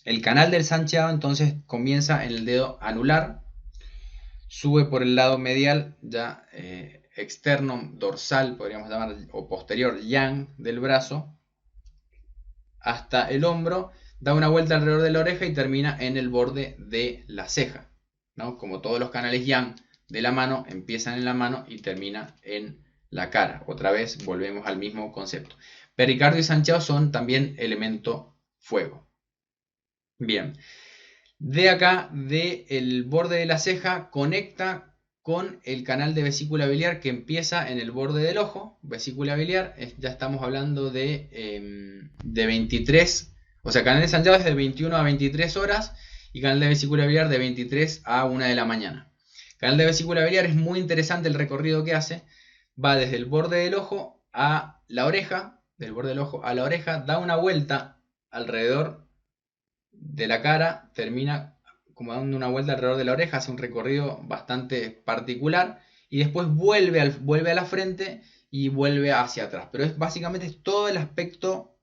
El canal del San Chiao entonces comienza en el dedo anular, sube por el lado medial, ya externo, dorsal, podríamos llamar, o posterior, yang del brazo, hasta el hombro, da una vuelta alrededor de la oreja y termina en el borde de la ceja, ¿no? Como todos los canales yang de la mano, empiezan en la mano y termina en la cara. Otra vez volvemos al mismo concepto. Pericardio y San Chiao son también elemento fuego. Bien, de acá, del borde de la ceja, conecta con el canal de vesícula biliar que empieza en el borde del ojo. Vesícula biliar, ya estamos hablando de 23, o sea, canal de San Chiao es de 21 a 23 horas y canal de vesícula biliar de 23 a 1 de la mañana. Canal de vesícula biliar es muy interesante el recorrido que hace. Va desde el borde del ojo a la oreja, del borde del ojo a la oreja, da una vuelta alrededor de la cara, termina como dando una vuelta alrededor de la oreja, hace un recorrido bastante particular y después vuelve a la frente y vuelve hacia atrás. Pero básicamente es todo el aspecto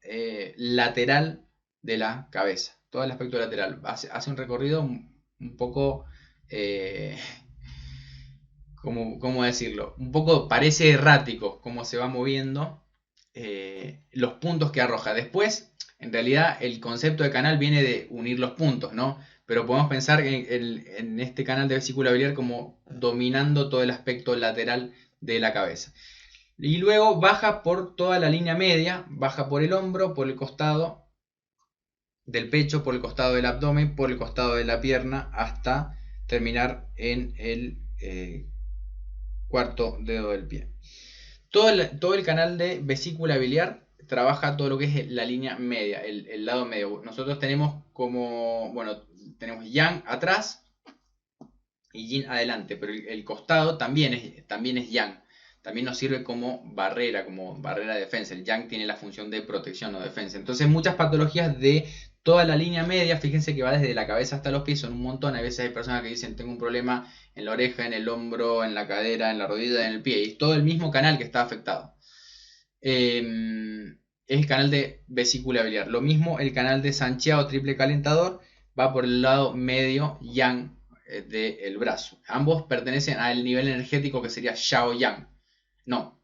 lateral de la cabeza, todo el aspecto lateral. Hace un recorrido un poco, ¿cómo decirlo? Un poco parece errático cómo se va moviendo los puntos que arroja. Después, en realidad, el concepto de canal viene de unir los puntos, ¿no? Pero podemos pensar en este canal de vesícula biliar como dominando todo el aspecto lateral de la cabeza. Y luego baja por toda la línea media, baja por el hombro, por el costado del pecho, por el costado del abdomen, por el costado de la pierna, hasta terminar en el cuarto dedo del pie. Todo el canal de vesícula biliar trabaja todo lo que es la línea media, el lado medio. Nosotros tenemos tenemos yang atrás y yin adelante, pero el costado también es yang. También nos sirve como barrera de defensa. El yang tiene la función de protección o defensa. Entonces muchas patologías de toda la línea media, fíjense que va desde la cabeza hasta los pies, son un montón. A veces hay personas que dicen tengo un problema en la oreja, en el hombro, en la cadera, en la rodilla, en el pie. Y es todo el mismo canal que está afectado. Es el canal de vesícula biliar. Lo mismo el canal de San Chiao triple calentador, va por el lado medio yang del brazo. Ambos pertenecen al nivel energético que sería Xiao Yang. No,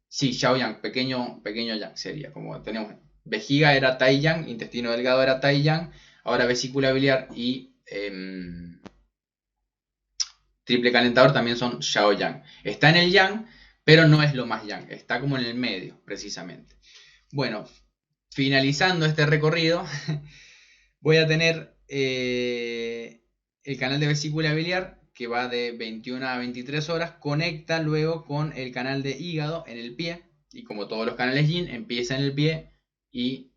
sí, Xiao Yang, pequeño Yang sería. Como tenemos vejiga era Tai Yang, intestino delgado era Tai Yang, ahora vesícula biliar y triple calentador también son Xiao Yang. Está en el Yang, pero no es lo más Yang, está como en el medio, precisamente. Bueno, finalizando este recorrido, voy a tener el canal de vesícula biliar que va de 21 a 23 horas, conecta luego con el canal de hígado en el pie, y como todos los canales yin, empieza en el pie y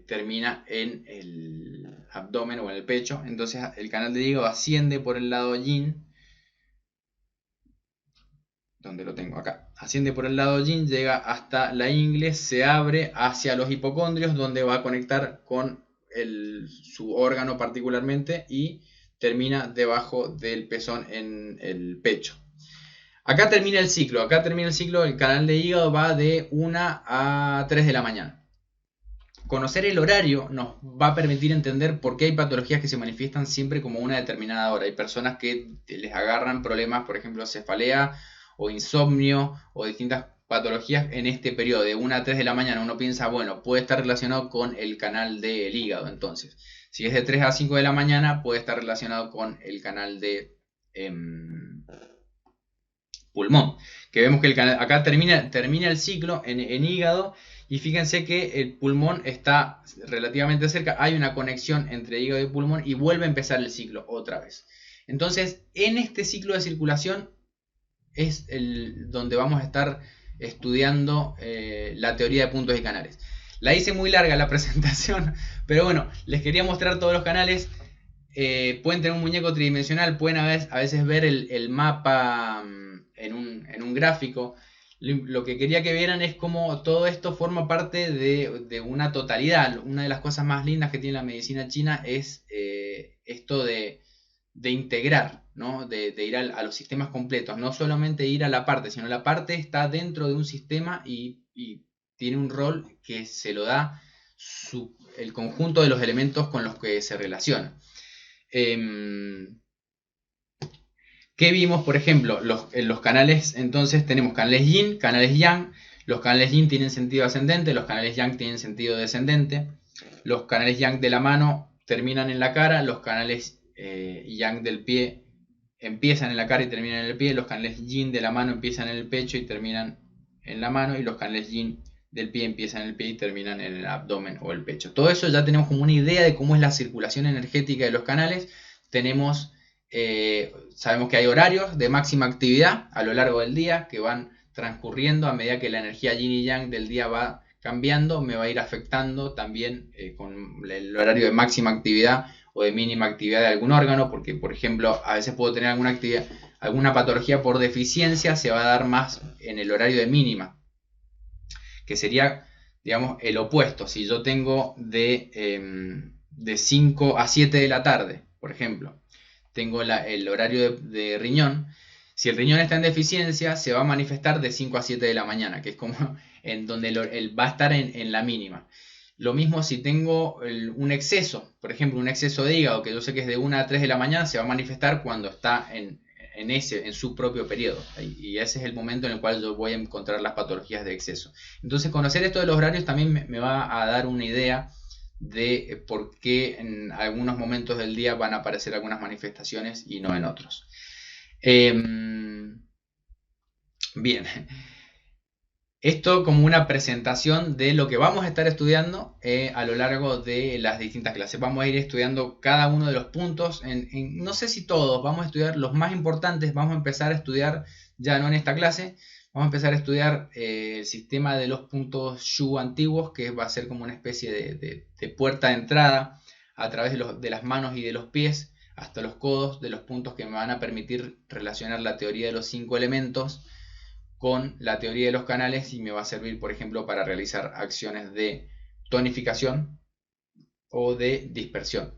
termina en el abdomen o en el pecho. Entonces el canal de hígado asciende por el lado yin, donde lo tengo acá, asciende por el lado yin, llega hasta la ingle, se abre hacia los hipocondrios, donde va a conectar con su órgano particularmente, y termina debajo del pezón en el pecho. Acá termina el ciclo, el canal de hígado va de 1 a 3 de la mañana. Conocer el horario nos va a permitir entender por qué hay patologías que se manifiestan siempre como una determinada hora. Hay personas que les agarran problemas, por ejemplo, cefalea o insomnio o distintas patologías en este periodo de 1 a 3 de la mañana. Uno piensa, bueno, puede estar relacionado con el canal del hígado. Entonces, si es de 3 a 5 de la mañana, puede estar relacionado con el canal de pulmón. Que vemos que el canal, acá termina el ciclo en hígado. Y fíjense que el pulmón está relativamente cerca, hay una conexión entre hígado y pulmón y vuelve a empezar el ciclo otra vez. Entonces, en este ciclo de circulación es donde vamos a estar estudiando la teoría de puntos y canales. La hice muy larga la presentación, pero bueno, les quería mostrar todos los canales. Pueden tener un muñeco tridimensional, pueden a veces ver el mapa en un gráfico. Lo que quería que vieran es cómo todo esto forma parte de una totalidad. Una de las cosas más lindas que tiene la medicina china es esto de integrar, ¿no? de ir a los sistemas completos. No solamente ir a la parte, sino la parte está dentro de un sistema y tiene un rol que se lo da el conjunto de los elementos con los que se relaciona. ¿Qué vimos? Por ejemplo, en los canales, entonces tenemos canales yin, canales yang. Los canales yin tienen sentido ascendente, los canales yang tienen sentido descendente. Los canales yang de la mano terminan en la cara, los canales yang del pie empiezan en la cara y terminan en el pie, los canales yin de la mano empiezan en el pecho y terminan en la mano, y los canales yin del pie empiezan en el pie y terminan en el abdomen o el pecho. Todo eso ya tenemos como una idea de cómo es la circulación energética de los canales. Sabemos que hay horarios de máxima actividad a lo largo del día que van transcurriendo a medida que la energía yin y yang del día va cambiando. Me va a ir afectando también con el horario de máxima actividad o de mínima actividad de algún órgano, porque por ejemplo a veces puedo tener alguna patología por deficiencia, se va a dar más en el horario de mínima, que sería, digamos, el opuesto. Si yo tengo de 5 a 7 de la tarde, por ejemplo, tengo el horario de riñón. Si el riñón está en deficiencia, se va a manifestar de 5 a 7 de la mañana, que es como en donde él va a estar en la mínima. Lo mismo si tengo un exceso, por ejemplo, un exceso de hígado, que yo sé que es de 1 a 3 de la mañana, se va a manifestar cuando está en su propio periodo. Y ese es el momento en el cual yo voy a encontrar las patologías de exceso. Entonces, conocer esto de los horarios también me va a dar una idea de por qué en algunos momentos del día van a aparecer algunas manifestaciones y no en otros. Bien, esto como una presentación de lo que vamos a estar estudiando a lo largo de las distintas clases. Vamos a ir estudiando cada uno de los puntos, no sé si todos, vamos a estudiar los más importantes. Vamos a empezar a estudiar, ya no en esta clase, vamos a empezar a estudiar el sistema de los puntos Shu antiguos, que va a ser como una especie de puerta de entrada a través de las manos y de los pies hasta los codos, de los puntos que me van a permitir relacionar la teoría de los 5 elementos con la teoría de los canales, y me va a servir, por ejemplo, para realizar acciones de tonificación o de dispersión.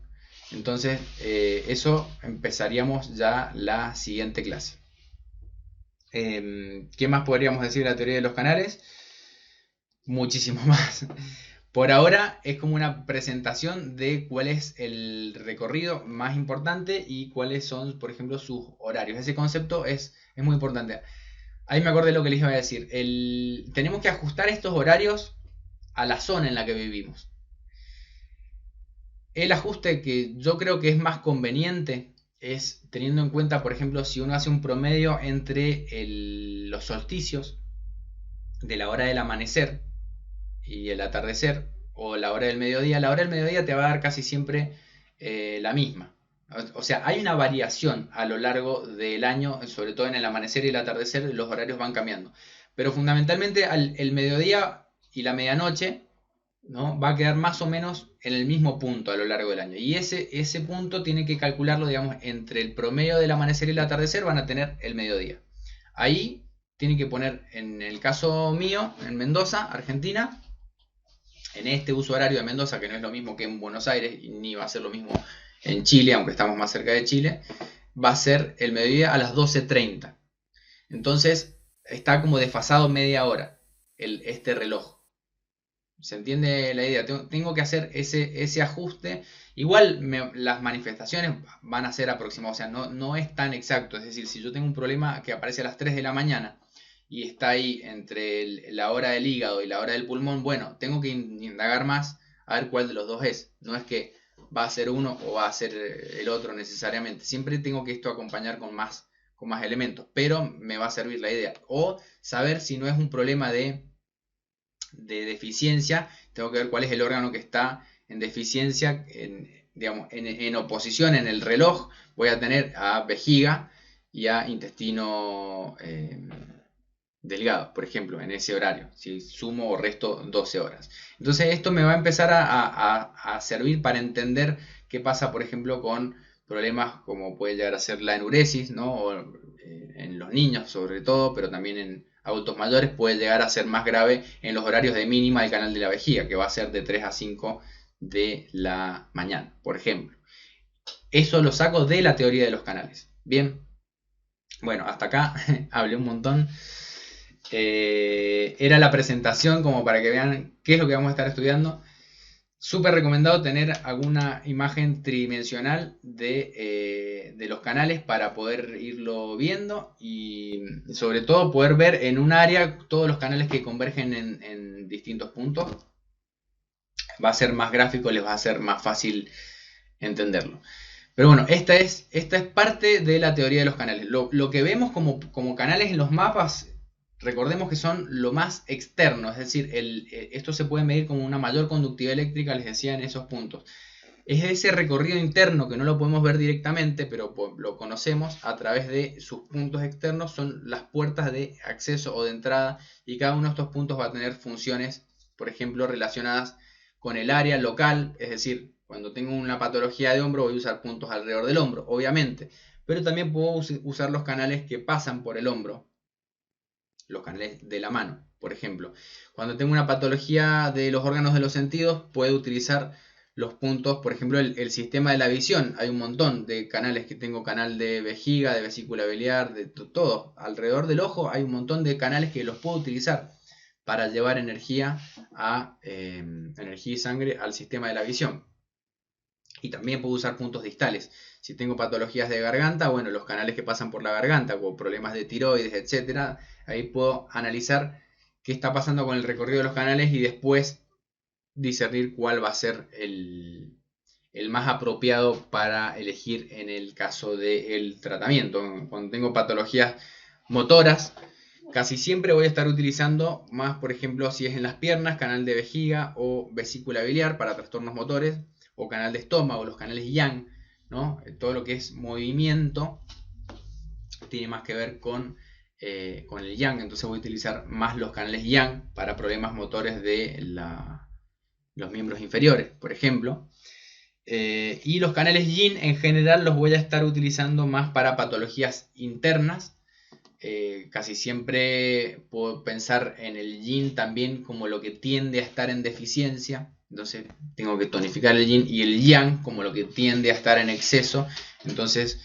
Entonces, eso empezaríamos ya la siguiente clase. ¿Qué más podríamos decir de la teoría de los canales? Muchísimo más. Por ahora es como una presentación de cuál es el recorrido más importante y cuáles son, por ejemplo, sus horarios. Ese concepto es muy importante. Ahí me acordé lo que les iba a decir. Tenemos que ajustar estos horarios a la zona en la que vivimos. El ajuste que yo creo que es más conveniente es teniendo en cuenta, por ejemplo, si uno hace un promedio entre los solsticios de la hora del amanecer y el atardecer, o la hora del mediodía. La hora del mediodía te va a dar casi siempre la misma. O sea, hay una variación a lo largo del año, sobre todo en el amanecer y el atardecer, los horarios van cambiando. Pero fundamentalmente el mediodía y la medianoche, ¿no? Va a quedar más o menos en el mismo punto a lo largo del año. Y ese punto tiene que calcularlo, digamos, entre el promedio del amanecer y el atardecer van a tener el mediodía. Ahí tienen que poner, en el caso mío, en Mendoza, Argentina, en este uso horario de Mendoza, que no es lo mismo que en Buenos Aires, y ni va a ser lo mismo en Chile, aunque estamos más cerca de Chile, va a ser el mediodía a las 12:30. Entonces, está como desfasado media hora este reloj. ¿Se entiende la idea? Tengo que hacer ese ajuste. Igual las manifestaciones van a ser aproximadas, o sea, no es tan exacto. Es decir, si yo tengo un problema que aparece a las 3 de la mañana y está ahí entre la hora del hígado y la hora del pulmón, bueno, tengo que indagar más a ver cuál de los dos es. No es que va a ser uno o va a ser el otro necesariamente. Siempre tengo que esto acompañar con más elementos, pero me va a servir la idea. O saber si no es un problema de deficiencia, tengo que ver cuál es el órgano que está en deficiencia, digamos, en oposición en el reloj. Voy a tener a vejiga y a intestino delgado, por ejemplo, en ese horario, si sumo o resto 12 horas. Entonces esto me va a empezar a servir para entender qué pasa, por ejemplo, con problemas como puede llegar a ser la enuresis, ¿no? O, en los niños sobre todo, pero también en adultos mayores puede llegar a ser más grave en los horarios de mínima del canal de la vejiga, que va a ser de 3 a 5 de la mañana, por ejemplo. Eso lo saco de la teoría de los canales. Bien, bueno, hasta acá hablé un montón. Era la presentación como para que vean qué es lo que vamos a estar estudiando. Súper recomendado tener alguna imagen tridimensional de los canales para poder irlo viendo y sobre todo poder ver en un área todos los canales que convergen en distintos puntos. Va a ser más gráfico, les va a ser más fácil entenderlo. Pero bueno, esta es parte de la teoría de los canales. Lo que vemos como canales en los mapas, recordemos que son lo más externo, es decir, esto se puede medir como una mayor conductividad eléctrica, les decía, en esos puntos. Es ese recorrido interno que no lo podemos ver directamente, pero lo conocemos a través de sus puntos externos, son las puertas de acceso o de entrada, y cada uno de estos puntos va a tener funciones, por ejemplo, relacionadas con el área local, es decir, cuando tengo una patología de hombro voy a usar puntos alrededor del hombro, obviamente, pero también puedo usar los canales que pasan por el hombro, los canales de la mano, por ejemplo. Cuando tengo una patología de los órganos de los sentidos, puedo utilizar los puntos, por ejemplo, el sistema de la visión. Hay un montón de canales que tengo, canal de vejiga, de vesícula biliar, de todo. Alrededor del ojo hay un montón de canales que los puedo utilizar para llevar energía y sangre al sistema de la visión. Y también puedo usar puntos distales. Si tengo patologías de garganta, bueno, los canales que pasan por la garganta, o problemas de tiroides, etcétera, ahí puedo analizar qué está pasando con el recorrido de los canales y después discernir cuál va a ser el más apropiado para elegir en el caso del tratamiento. Cuando tengo patologías motoras, casi siempre voy a estar utilizando más, por ejemplo, si es en las piernas, canal de vejiga o vesícula biliar para trastornos motores, o canal de estómago, los canales yang, ¿no? Todo lo que es movimiento tiene más que ver con el yang, entonces voy a utilizar más los canales yang para problemas motores de los miembros inferiores, por ejemplo. Y los canales yin en general los voy a estar utilizando más para patologías internas. Casi siempre puedo pensar en el yin también como lo que tiende a estar en deficiencia. Entonces tengo que tonificar el yin, y el yang como lo que tiende a estar en exceso. Entonces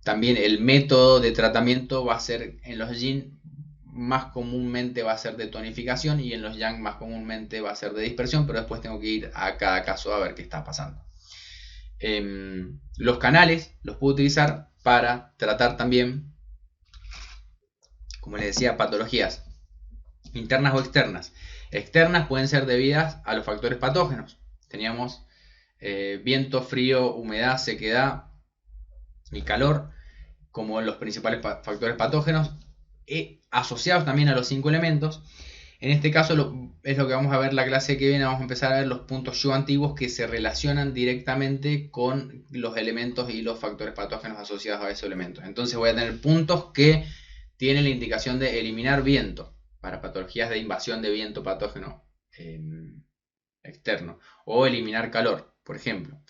también el método de tratamiento va a ser, en los yin más comúnmente va a ser de tonificación y en los yang más comúnmente va a ser de dispersión, pero después tengo que ir a cada caso a ver qué está pasando. Los canales los puedo utilizar para tratar también, como les decía, patologías internas o externas. Externas pueden ser debidas a los factores patógenos. Teníamos viento, frío, humedad, sequedad y calor como los principales factores patógenos, asociados también a los 5 elementos. En este caso es lo que vamos a ver la clase que viene. Vamos a empezar a ver los puntos Yo antiguos que se relacionan directamente con los elementos y los factores patógenos asociados a esos elementos. Entonces voy a tener puntos que tienen la indicación de eliminar viento para patologías de invasión de viento patógeno externo, o eliminar calor, por ejemplo,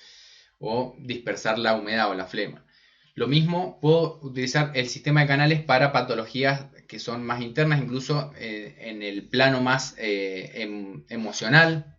o dispersar la humedad o la flema. Lo mismo, puedo utilizar el sistema de canales para patologías que son más internas, incluso en el plano más emocional,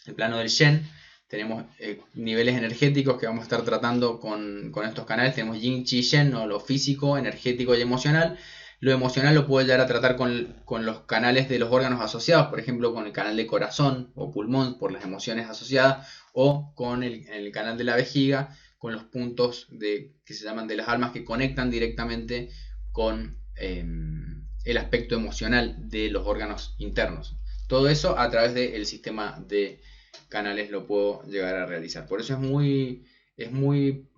el plano del Shen. Tenemos niveles energéticos que vamos a estar tratando con estos canales. Tenemos Yin, Chi, Shen, o lo físico, energético y emocional. Lo emocional lo puedo llegar a tratar con los canales de los órganos asociados, por ejemplo con el canal de corazón o pulmón por las emociones asociadas, o con el canal de la vejiga, con los puntos que se llaman de las almas, que conectan directamente con el aspecto emocional de los órganos internos. Todo eso a través del sistema de canales lo puedo llegar a realizar. Por eso es muy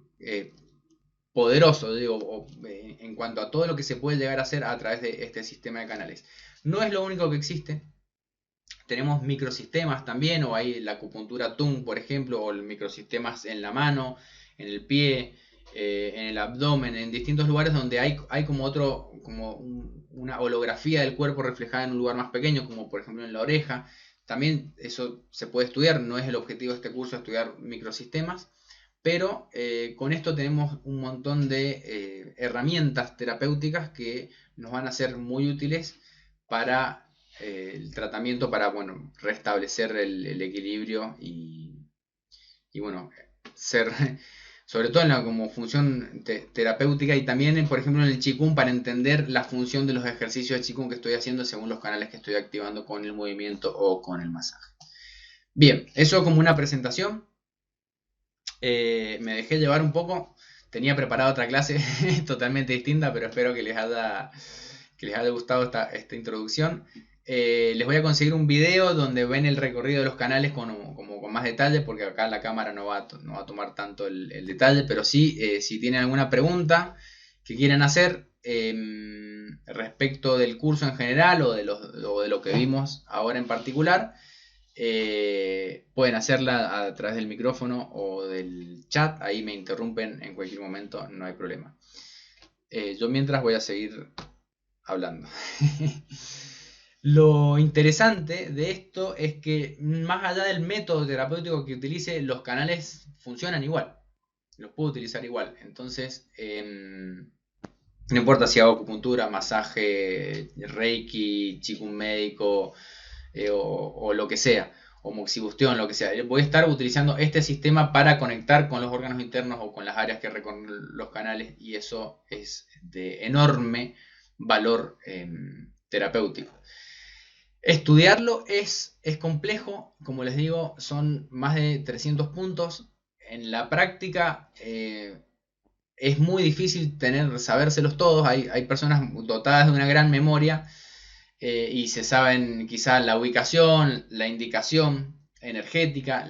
poderoso, digo, en cuanto a todo lo que se puede llegar a hacer a través de este sistema de canales. No es lo único que existe. Tenemos microsistemas también, o hay la acupuntura Tung, por ejemplo, o microsistemas en la mano, en el pie, en el abdomen, en distintos lugares donde hay como una holografía del cuerpo reflejada en un lugar más pequeño, como por ejemplo en la oreja. También eso se puede estudiar, no es el objetivo de este curso estudiar microsistemas, pero con esto tenemos un montón de herramientas terapéuticas que nos van a ser muy útiles para el tratamiento, para restablecer el equilibrio y bueno, ser sobre todo como función terapéutica, y también por ejemplo en el Qigong, para entender la función de los ejercicios de Qigong que estoy haciendo según los canales que estoy activando con el movimiento o con el masaje. Bien, eso como una presentación. Me dejé llevar un poco. Tenía preparada otra clase totalmente distinta, pero espero que les haya gustado esta introducción. Les voy a conseguir un video donde ven el recorrido de los canales con más detalle, porque acá la cámara no va a tomar tanto el detalle, pero sí, si tienen alguna pregunta que quieran hacer respecto del curso en general o de lo que vimos ahora en particular, pueden hacerla a través del micrófono o del chat. Ahí me interrumpen en cualquier momento, no hay problema. Yo mientras voy a seguir hablando. Lo interesante de esto es que más allá del método terapéutico que utilice, los canales funcionan igual, los puedo utilizar igual. Entonces no importa si hago acupuntura, masaje, reiki, qigong médico, o lo que sea, o moxibustión, lo que sea, voy a estar utilizando este sistema para conectar con los órganos internos o con las áreas que recorren los canales, y eso es de enorme valor terapéutico. Estudiarlo es complejo, como les digo, son más de 300 puntos. En la práctica es muy difícil sabérselos todos. Hay personas dotadas de una gran memoria y se saben quizá la ubicación, la indicación energética,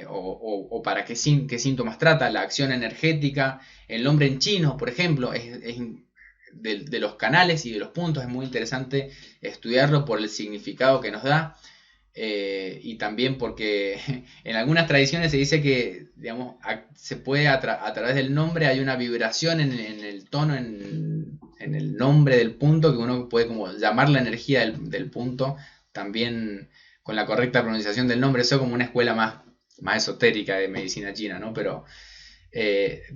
o para qué síntomas trata, la acción energética. El nombre en chino, por ejemplo, de los canales y de los puntos es muy interesante estudiarlo por el significado que nos da, y también porque en algunas tradiciones se dice que, digamos, se puede a través del nombre hay una vibración en el tono, en el nombre del punto, que uno puede como llamar la energía del punto también con la correcta pronunciación del nombre. Eso como una escuela más esotérica de medicina china, ¿no? Pero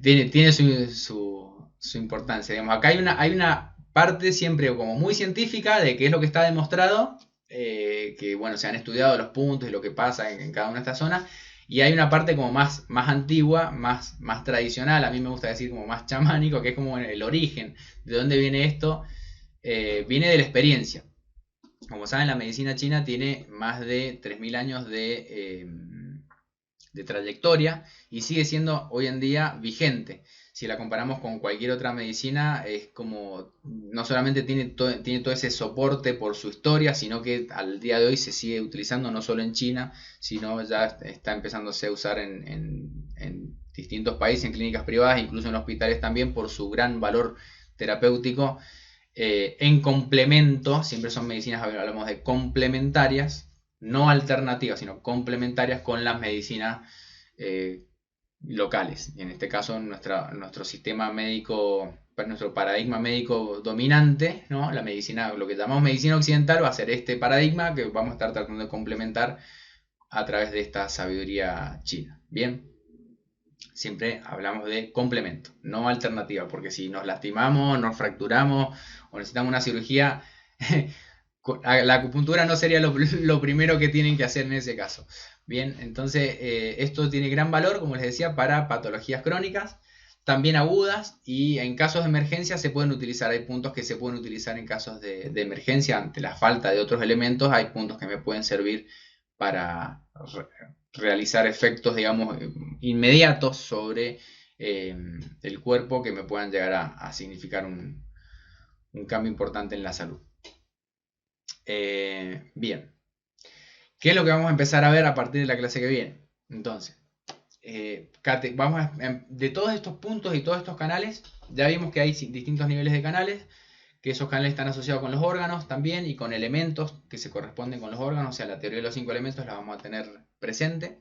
tiene su importancia. Digamos, acá hay una parte siempre como muy científica de qué es lo que está demostrado, que bueno, se han estudiado los puntos y lo que pasa en cada una de estas zonas, y hay una parte como más antigua, más tradicional, a mí me gusta decir como más chamánico, que es como el origen. ¿De dónde viene esto? Viene de la experiencia. Como saben, la medicina china tiene más de 3000 años de trayectoria y sigue siendo hoy en día vigente. Si la comparamos con cualquier otra medicina, es como no solamente tiene todo ese soporte por su historia, sino que al día de hoy se sigue utilizando no solo en China, sino ya está empezándose a usar en distintos países, en clínicas privadas, incluso en hospitales también, por su gran valor terapéutico. en complemento, siempre son medicinas, hablamos de complementarias, no alternativas, sino complementarias con las medicinas locales. En este caso, nuestro sistema médico, nuestro paradigma médico dominante, ¿no? La medicina, lo que llamamos medicina occidental, va a ser este paradigma que vamos a estar tratando de complementar a través de esta sabiduría china. Bien, siempre hablamos de complemento, no alternativa, porque si nos lastimamos, nos fracturamos o necesitamos una cirugía, la acupuntura no sería lo primero que tienen que hacer en ese caso. Bien, entonces esto tiene gran valor, como les decía, para patologías crónicas, también agudas, y en casos de emergencia se pueden utilizar. Hay puntos que se pueden utilizar en casos de emergencia ante la falta de otros elementos. Hay puntos que me pueden servir para realizar efectos, digamos, inmediatos sobre el cuerpo que me puedan llegar a significar un cambio importante en la salud. Bien, ¿qué es lo que vamos a empezar a ver a partir de la clase que viene? Entonces, de todos estos puntos y todos estos canales, ya vimos que hay distintos niveles de canales, que esos canales están asociados con los órganos también y con elementos que se corresponden con los órganos. O sea, la teoría de los 5 elementos la vamos a tener presente.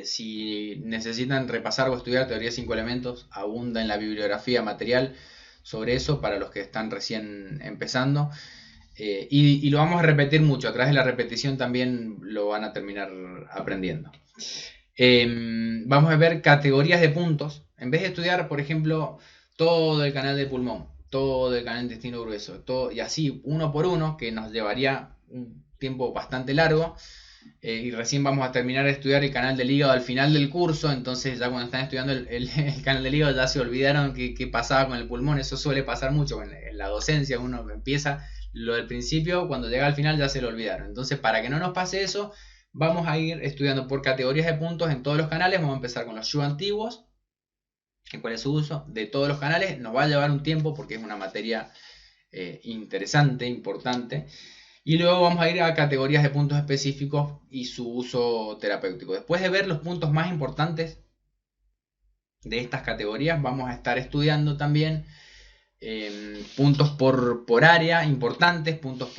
Si necesitan repasar o estudiar teoría de 5 elementos, abunda en la bibliografía material sobre eso para los que están recién empezando. Y lo vamos a repetir mucho, a través de la repetición también lo van a terminar aprendiendo. Vamos a ver categorías de puntos. En vez de estudiar, por ejemplo, todo el canal del pulmón, todo el canal del intestino grueso, todo, y así uno por uno, que nos llevaría un tiempo bastante largo, y recién vamos a terminar de estudiar el canal del hígado al final del curso. Entonces ya cuando están estudiando el canal del hígado ya se olvidaron qué pasaba con el pulmón. Eso suele pasar mucho en la docencia. Uno empieza lo del principio, cuando llega al final ya se lo olvidaron. Entonces, para que no nos pase eso, vamos a ir estudiando por categorías de puntos en todos los canales. Vamos a empezar con los Shu antiguos, cuál es su uso de todos los canales. Nos va a llevar un tiempo porque es una materia interesante, importante. Y luego vamos a ir a categorías de puntos específicos y su uso terapéutico. Después de ver los puntos más importantes de estas categorías, vamos a estar estudiando también puntos por área importantes, puntos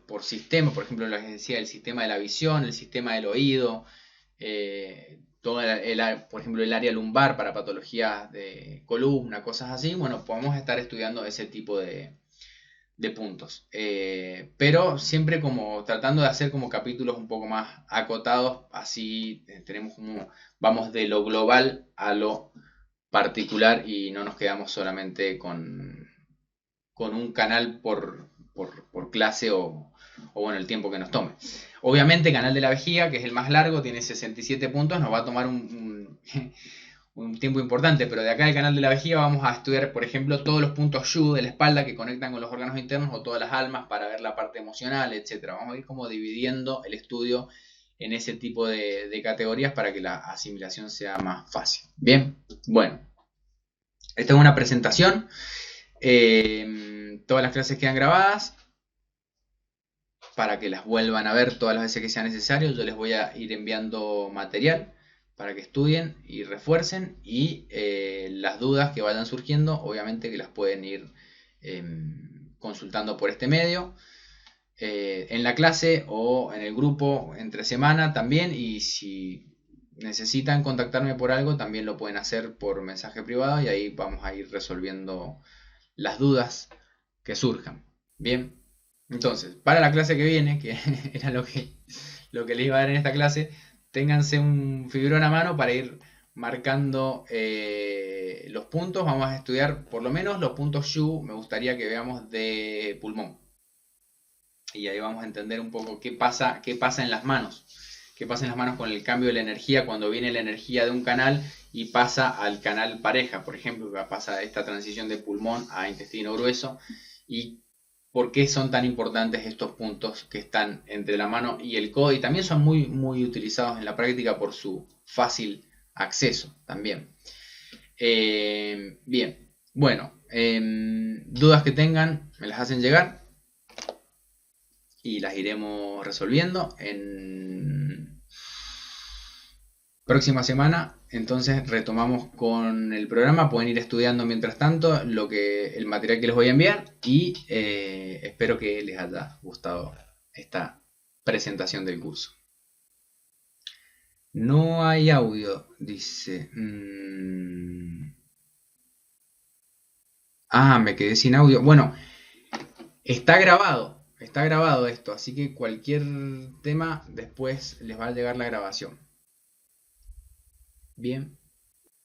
por sistema. Por ejemplo, les decía, el sistema de la visión, el sistema del oído, por ejemplo, el área lumbar para patologías de columna, cosas así. Bueno, podemos estar estudiando ese tipo de puntos, pero siempre como tratando de hacer como capítulos un poco más acotados, así tenemos como, vamos de lo global a lo particular y no nos quedamos solamente con un canal por clase o bueno, el tiempo que nos tome. Obviamente canal de la vejiga, que es el más largo, tiene 67 puntos, nos va a tomar un tiempo importante, pero de acá del canal de la vejiga vamos a estudiar, por ejemplo, todos los puntos Shu de la espalda que conectan con los órganos internos, o todas las almas para ver la parte emocional, etc. Vamos a ir como dividiendo el estudio en ese tipo de categorías para que la asimilación sea más fácil. Bien, bueno, esta es una presentación. Todas las clases quedan grabadas para que las vuelvan a ver todas las veces que sea necesario. Yo les voy a ir enviando material para que estudien y refuercen, y las dudas que vayan surgiendo, obviamente que las pueden ir consultando por este medio, en la clase o en el grupo entre semana también. Y si necesitan contactarme por algo, también lo pueden hacer por mensaje privado, y ahí vamos a ir resolviendo las dudas que surjan. Bien, entonces, para la clase que viene, que era lo que les iba a dar en esta clase, ténganse un fibrón a mano para ir marcando los puntos. Vamos a estudiar por lo menos los puntos Shu, me gustaría que veamos de pulmón. Y ahí vamos a entender un poco qué pasa en las manos. Qué pasa en las manos con el cambio de la energía cuando viene la energía de un canal y pasa al canal pareja. Por ejemplo, pasa esta transición de pulmón a intestino grueso. Y por qué son tan importantes estos puntos que están entre la mano y el codo, y también son muy, muy utilizados en la práctica por su fácil acceso también. Bien, bueno, dudas que tengan me las hacen llegar y las iremos resolviendo Próxima semana, entonces retomamos con el programa. Pueden ir estudiando mientras tanto el material que les voy a enviar y espero que les haya gustado esta presentación del curso. No hay audio, dice. Me quedé sin audio. Bueno, está grabado esto, así que cualquier tema después les va a llegar la grabación. Bien.